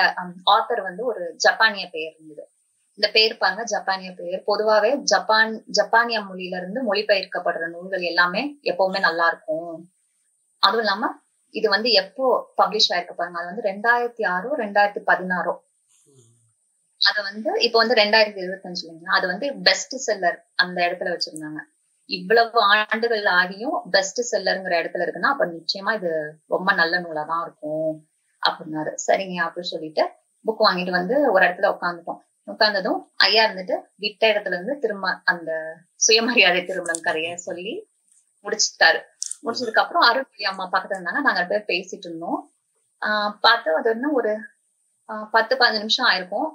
ஆத்தர் வந்து ஒரு ஜப்பானிய பெயர் இருந்தது. இந்த பேர் பாருங்க, ஜப்பானிய பெயர். பொதுவாவே ஜப்பானிய மொழியில இருந்து மொழிபெயர்க்கப்படுற நூல்கள் எல்லாமே எப்பவுமே நல்லா இருக்கும். அதுவும் இல்லாம இது வந்து எப்போ பப்ளிஷ் ஆயிருக்கு பாருங்க, அது வந்து 2006 2016. அது வந்து இப்ப வந்து 2025 அது வந்து பெஸ்ட் செல்லர் அந்த இடத்துல வச்சிருந்தாங்க. இவ்வளவு ஆண்டுகள் ஆகியும் பெஸ்ட் செல்லருங்கிற இடத்துல இருக்குன்னா அப்ப நிச்சயமா இது ரொம்ப நல்ல நூலா தான் இருக்கும் அப்படின்னாரு. சரிங்க அப்படின்னு சொல்லிட்டு புக் வாங்கிட்டு வந்து ஒரு இடத்துல உட்கார்ந்ததும் ஐயா இருந்துட்டு விட்ட இடத்துல இருந்து திரும்ப அந்த சுயமரியாதை திருமணம் கதைய சொல்லி முடிச்சுட்டாரு. முடிச்சதுக்கு அப்புறம் அருள்மொழி அம்மா பக்கத்துல இருந்தாங்க, நாங்க 2 பேர் பேசிட்டு இருந்தோம். பார்த்து அது இன்னும் ஒரு 10-15 நிமிஷம் ஆயிருக்கும்.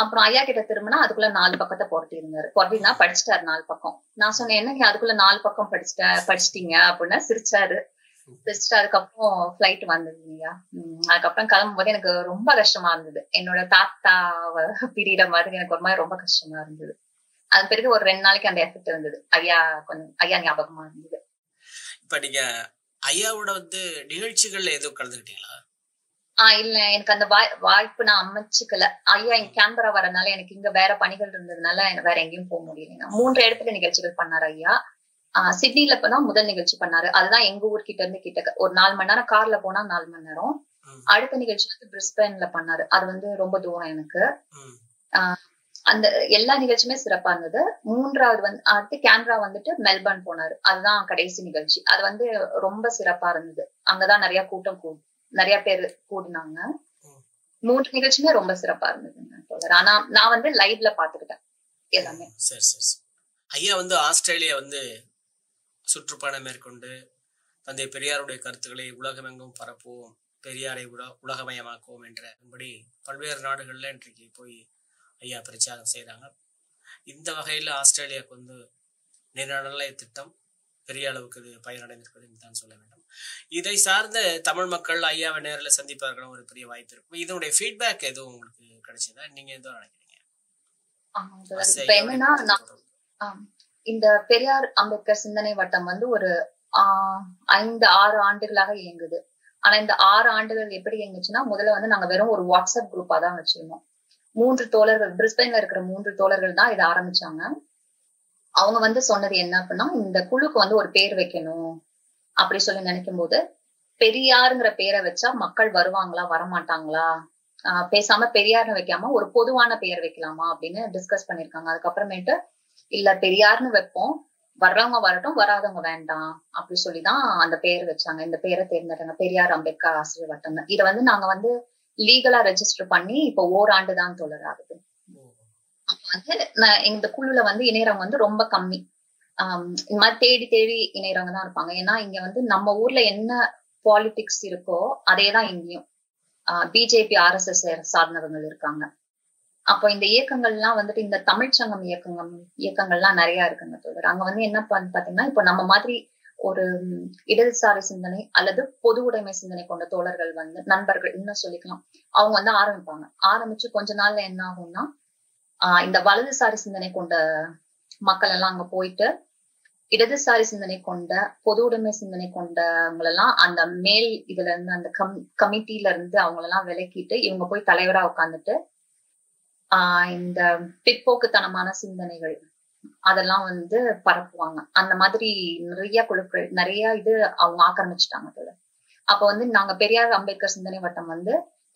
அப்புறம் ஐயா கிட்ட திரும்பினா அதுக்குள்ள 4 பக்கத்தை புரட்டினா படிச்சுட்டாரு 4 பக்கம். நான் சொன்னேன், என்ன அதுக்குள்ள 4 பக்கம் படிச்சிட்டீங்க அப்படின்னா சிரிச்சாரு. சிரிச்சுட்டு அதுக்கப்புறம் ஃபிளைட் வந்ததுங்கய்யா. அதுக்கப்புறம் கிளம்பும் போது எனக்கு ரொம்ப கஷ்டமா இருந்தது. என்னோட தாத்தாவை பிரியிற மாதிரி எனக்கு ஒரு மாதிரி ரொம்ப கஷ்டமா இருந்தது. அது பிறகு ஒரு 2 நாளைக்கு அந்த எஃபெக்ட் இருந்தது. ஐயா ஞாபகமா இருந்தது. இப்ப நீங்க ஐயாவோட நிகழ்ச்சிகள்ல எதுவும் கலந்துக்கிட்டீங்களா? இல்ல, எனக்கு அந்த வாய்ப்பு நான் அமைச்சுக்கல. ஐயா இங்க கேன்பரா வரனால எனக்கு இங்க வேற பணிகள் இருந்ததுனால வேற எங்கேயும் போக முடியல. 3 இடத்துல நிகழ்ச்சிகள் பண்ணாரு ஐயா. சிட்னில இப்பதான் முதல் நிகழ்ச்சி பண்ணாரு. அதுதான் எங்க ஊர் கிட்ட இருந்து கிட்ட ஒரு 4 மணி நேரம் கார்ல போனா 4 மணி நேரம். அடுத்த நிகழ்ச்சி பிரிஸ்பேன்ல பண்ணாரு. அது ரொம்ப தூரம் எனக்கு. அந்த எல்லா நிகழ்ச்சியுமே சிறப்பா இருந்தது. 3வது அடுத்து கேன்பரா மெல்பர்ன் போனாரு. அதுதான் கடைசி நிகழ்ச்சி. அது ரொம்ப சிறப்பா இருந்தது. அங்கதான் நிறைய பேர் கூடினாங்க. 3 நிகழ்ச்சியுமே ரொம்ப சிறப்பா இருந்தது. ஆனா நான் லைவ்ல பாத்துக்கிட்டேன் எல்லாமே. சரி சரி. ஐயா ஆஸ்திரேலியா சுற்றுப்பயணம் மேற்கொண்டு தந்தை பெரியாருடைய கருத்துக்களை உலகமெங்கும் பரப்புவோம், பெரியாரை உலகமயமாக்குவோம் என்றபடி பல்வேறு நாடுகள்ல இன்றைக்கு போய் ஐயா பிரச்சாரம் செய்யறாங்க. இந்த வகையில ஆஸ்திரேலியாவுக்கு நிர்ணய திட்டம் பெரிய அளவுக்கு இது பயனடைந்திருக்கிறது தான் சொல்ல வேண்டும். இதை சார்ந்த தமிழ் மக்கள் ஐயாவை நேரில் சந்திப்பார்கள் ஒரு பெரிய வாய்ப்பு இருக்கும். இதனுடைய ஃபீட்பேக் எதுவும் உங்களுக்கு கிடைச்சதா? நீங்க எதுவும் நினைக்கிறீங்க? இந்த பெரியார் அம்பேத்கர் சிந்தனை வட்டம் ஒரு 5-6 ஆண்டுகளாக இயங்குது. ஆனா இந்த 6 ஆண்டுகள் எப்படி இயங்குச்சுன்னா, முதல்ல நாங்க வெறும் ஒரு வாட்ஸ்அப் குரூப்பா தான் வச்சிருந்தோம். 3 தோழர்கள், பிரிஸ்பேன்ல இருக்கிற 3 தோழர்கள் தான் இதை ஆரம்பிச்சாங்க. அவங்க சொன்னது என்ன அப்படின்னா, இந்த குழுக்கு ஒரு பேர் வைக்கணும் அப்படி சொல்லி நினைக்கும் போது, பெரியாருங்கிற பேரை வச்சா மக்கள் வருவாங்களா வரமாட்டாங்களா, பேசாம பெரியார்னு வைக்காம ஒரு பொதுவான பெயர் வைக்கலாமா அப்படின்னு டிஸ்கஸ் பண்ணிருக்காங்க. அதுக்கப்புறமேட்டு இல்ல பெரியார்னு வைப்போம், வர்றவங்க வரட்டும் வராதவங்க வேண்டாம் அப்படி சொல்லிதான் அந்த பெயர் வச்சாங்க. இந்த பேரை தேர்ந்தெடுங்க, பெரியார் அம்பேத்கர் ஆசிரியர் வட்டம். இதை நாங்க லீகலா ரெஜிஸ்டர் பண்ணி இப்போ ஓராண்டுதான் தொடராகுது. அப்ப இந்த குழுல இணையறவங்க ரொம்ப கம்மி. இந்த மாதிரி தேடி தேடி இணையறவங்க தான் இருப்பாங்க. ஏன்னா இங்க நம்ம ஊர்ல என்ன பாலிடிக்ஸ் இருக்கோ அதேதான் இங்கேயும். பிஜேபி RSS சார்ந்தவங்க இருக்காங்க. அப்போ இந்த இயக்கங்கள்லாம் இந்த தமிழ்ச்சங்கம் இயக்கங்கள்லாம் நிறைய இருக்குங்க தோழர். அங்க என்ன பாத்தீங்கன்னா, இப்போ நம்ம மாதிரி ஒரு இடதுசாரி சிந்தனை அல்லது பொது உடைமை சிந்தனை கொண்ட தோழர்கள் நண்பர்கள் இன்னும் சொல்லிக்கலாம், அவங்க ஆரம்பிப்பாங்க. ஆரம்பிச்சு கொஞ்ச நாள்ல என்ன ஆகும்னா, இந்த வலதுசாரி சிந்தனை கொண்ட மக்கள் எல்லாம் அங்க போயிட்டு இடதுசாரி சிந்தனை கொண்ட பொது உடைமை சிந்தனை கொண்டவங்களெல்லாம் அந்த மேல் இதுல இருந்து அந்த கமிட்டில இருந்து அவங்களெல்லாம் விலக்கிட்டு இவங்க போய் தலைவரா உட்காந்துட்டு இந்த பிற்போக்குத்தனமான சிந்தனைகள் அதெல்லாம் பரப்புவாங்க. அந்த மாதிரி நிறைய குழுக்கள் நிறைய அவங்க ஆக்கிரமிச்சுட்டாங்க. அப்ப நாங்க பெரியார் அம்பேத்கர் சிந்தனை வட்டம்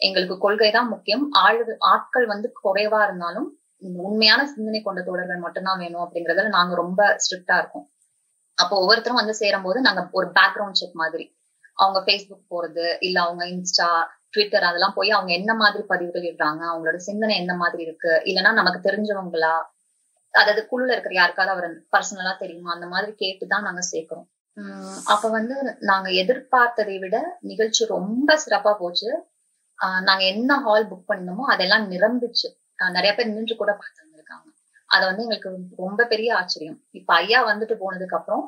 எங்களுக்கு கொள்கைதான் முக்கியம், ஆட்கள் குறைவா இருந்தாலும் உண்மையான சிந்தனை கொண்ட தோழர்கள் மட்டும்தான் வேணும் அப்படிங்கறதுல நாங்க ரொம்ப ஸ்ட்ரிக்டா இருக்கோம். அப்போ ஒவ்வொருத்தரும் சேரும் போது நாங்க ஒரு பேக்ரவுண்ட் செக் மாதிரி, அவங்க ஃபேஸ்புக் போறது இல்ல அவங்க இன்ஸ்டா ட்விட்டர் அதெல்லாம் போய் அவங்க என்ன மாதிரி பதிவுகள் இடுறாங்க, அவங்களோட சிந்தனை என்ன மாதிரி இருக்கு, இல்லைன்னா நமக்கு தெரிஞ்சவங்களா, அதாவது குழுல இருக்கிற யாருக்காவது அவர் பர்சனலா தெரியுமா, அந்த மாதிரி கேட்டுதான் நாங்க சேர்க்கிறோம். அப்ப நாங்க எதிர்பார்த்ததை விட நிகழ்ச்சி ரொம்ப சிறப்பா போச்சு. நாங்க என்ன ஹால் புக் பண்ணிருந்தோமோ அதெல்லாம் நிரம்பிச்சு. நிறைய பேர் நின்று கூட பார்த்து வந்திருக்காங்க. அது எங்களுக்கு ரொம்ப பெரிய ஆச்சரியம். இப்ப ஐயா போனதுக்கு அப்புறம்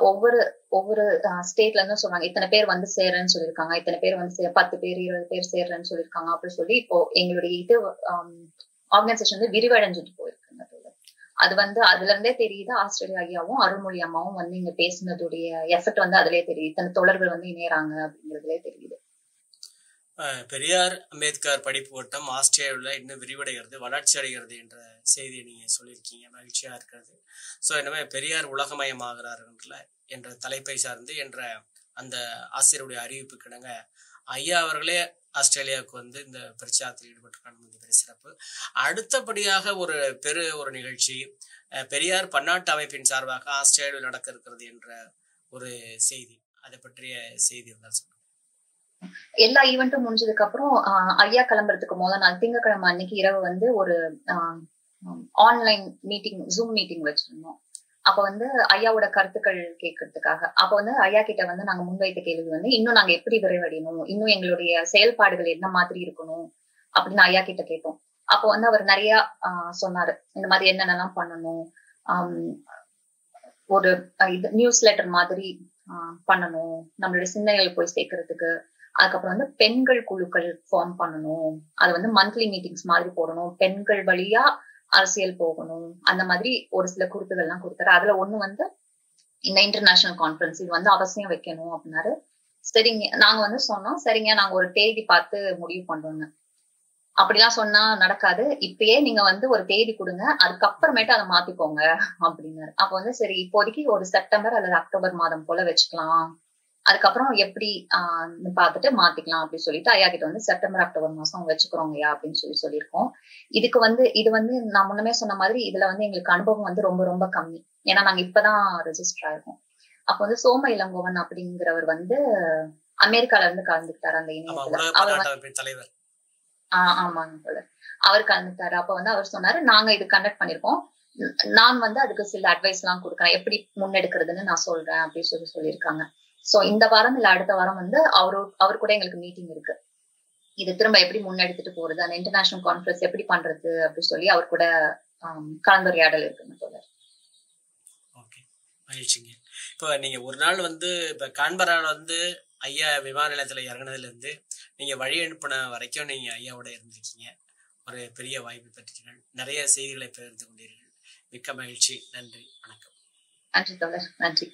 ஒவ்வொரு ஸ்டேட்ல இருந்தும் சொல்றாங்க, இத்தனை பேர் சேர்றேன்னு சொல்லியிருக்காங்க, இத்தனை பேர் 10 பேர் 20 பேர் சேர்றேன்னு சொல்லியிருக்காங்க அப்படின்னு சொல்லி இப்போ எங்களுடைய ஆர்கனைசேஷன் விரிவடைஞ்சிட்டு போயிருக்குங்க. அது அதுல இருந்தே தெரியுது, ஆஸ்திரேலியா ஐயாவும் அருள்மொழி அம்மாவும் இங்க பேசினதுடைய எஃபெக்ட் அதுலயே தெரியுது, இத்தனை தோழர்கள் இணையறாங்க அப்படிங்கிறதுலே தெரியுது. பெரியார் அம்பேத்கர் படிப்பு வட்டம் ஆஸ்திரேலியாவில் இன்னும் விரிவடைகிறது, வளர்ச்சி அடைகிறது என்ற செய்தியை நீங்க சொல்லியிருக்கீங்க, மகிழ்ச்சியா இருக்கிறது. ஸோ எனவே பெரியார் உலகமயமாகிறார்கள் என்ற தலைப்பை சார்ந்து என்ற அந்த ஆசிரியருடைய அறிவிப்பு கிடங்க ஐயா அவர்களே ஆஸ்திரேலியாவுக்கு இந்த பிரச்சாரத்தில் ஈடுபட்டிருக்காங்க. பெரிய சிறப்பு. அடுத்தபடியாக ஒரு நிகழ்ச்சி பெரியார் பன்னாட்டு அமைப்பின் சார்பாக ஆஸ்திரேலியாவில் நடக்க இருக்கிறது என்ற ஒரு செய்தி, அதை பற்றிய செய்தி இருந்தால் சொல்லுங்க. எல்லா ஈவெண்ட்டும் முடிஞ்சதுக்கு அப்புறம் ஐயா கிளம்புறதுக்கு முதல் நாள் திங்கட்கிழமை அன்னைக்கு இரவு ஒரு ஆன்லைன் மீட்டிங், ஜூம் மீட்டிங் வச்சிருந்தோம். அப்ப ஐயாவோட கருத்துக்கள் கேட்கறதுக்காக. அப்ப ஐயா கிட்ட நாங்க முன்வைத்த கேள்வி இன்னும் நாங்க எப்படி விரைவடையணும், இன்னும் எங்களுடைய செயல்பாடுகள் என்ன மாதிரி இருக்கணும் அப்படின்னு ஐயா கிட்ட கேட்டோம். அப்போ வந்து அவர் நிறைய சொன்னாரு, இந்த மாதிரி என்னென்னலாம் பண்ணணும், ஒரு இது நியூஸ் லெட்டர் மாதிரி பண்ணணும் நம்மளுடைய சிந்தனைகள் போய் சேர்க்கறதுக்கு. அதுக்கப்புறம் வந்து பெண்கள் குழுக்கள் ஃபார்ம் பண்ணணும், அது வந்து மந்த்லி மீட்டிங்ஸ் மாதிரி போடணும், பெண்கள் வழியா அரசியல் போகணும், அந்த மாதிரி ஒரு சில குறிப்புகள்லாம் கொடுத்தாரு. அதுல ஒண்ணு வந்து இந்த இன்டர்நேஷனல் கான்ஃபரன்ஸ் இது வந்து அவசியம் வைக்கணும் அப்படின்னாரு. சரிங்க, நாங்க வந்து சொன்னோம், சரிங்க நாங்க ஒரு தேதி பார்த்து முடிவு பண்றோங்க. அப்படிலாம் சொன்னா நடக்காது, இப்பயே நீங்க வந்து ஒரு தேதி கொடுங்க, அதுக்கப்புறமேட்டு அதை மாத்திக்கோங்க அப்படின்னாரு. அப்ப வந்து சரி இப்போதைக்கு ஒரு செப்டம்பர் அல்லது அக்டோபர் மாதம் போல வச்சுக்கலாம், அதுக்கப்புறம் எப்படி பார்த்துட்டு மாத்திக்கலாம் அப்படின்னு சொல்லிட்டு ஐயா கிட்ட வந்து செப்டம்பர் அக்டோபர் மாசம் வச்சுக்கிறோங்க ஐயா அப்படின்னு சொல்லியிருக்கோம். இதுக்கு வந்து இது வந்து நான் முன்னமே சொன்ன மாதிரி இதுல வந்து எங்களுக்கு அனுபவம் வந்து ரொம்ப ரொம்ப கம்மி, ஏன்னா நாங்க இப்பதான் ரெஜிஸ்டர் ஆயிருக்கோம். அப்ப வந்து சோம இளங்கோவன் அப்படிங்கிறவர் வந்து அமெரிக்கால இருந்து கலந்துக்கிட்டாரு அந்த இணையத்துல. அவர் தலைவர். ஆமாங்க போல அவர் கலந்துட்டாரு. அப்ப வந்து அவர் சொன்னாரு, நாங்க இது கண்டக்ட் பண்ணிருக்கோம், நான் வந்து அதுக்கு சில அட்வைஸ் எல்லாம் கொடுக்குறேன், எப்படி முன்னெடுக்கிறதுன்னு நான் சொல்றேன் அப்படின்னு சொல்லியிருக்காங்க. சோ இந்த வாரம் இல்ல அடுத்த வாரம் வந்து அவர் கூட எங்களுக்கு மீட்டிங் இருக்கு, இது திரும்ப எப்படி முன்னெடுத்துட்டு போறது, அந்த இன்டர்நேஷனல் கான்ஃபரன்ஸ் எப்படி பண்றது அப்படின்னு சொல்லி அவர் கூட கலந்துரையாடல் இருக்குன்னு சொல்றாரு. ஓகே, மகிழ்ச்சிங்க. இப்போ நீங்க ஒரு நாள் வந்து இப்ப கான்பரால வந்து ஐயா விமான நிலையத்துல இறங்கினதுல இருந்து நீங்க வழி அனுப்பின வரைக்கும் நீங்க ஐயாவோட இருந்திருக்கீங்க, ஒரு பெரிய வாய்ப்பு பெற்றீர்கள், நிறைய செய்திகளை பகிர்ந்து கொண்டீர்கள். மிக்க மகிழ்ச்சி, நன்றி, வணக்கம். நன்றி தோழர், நன்றி.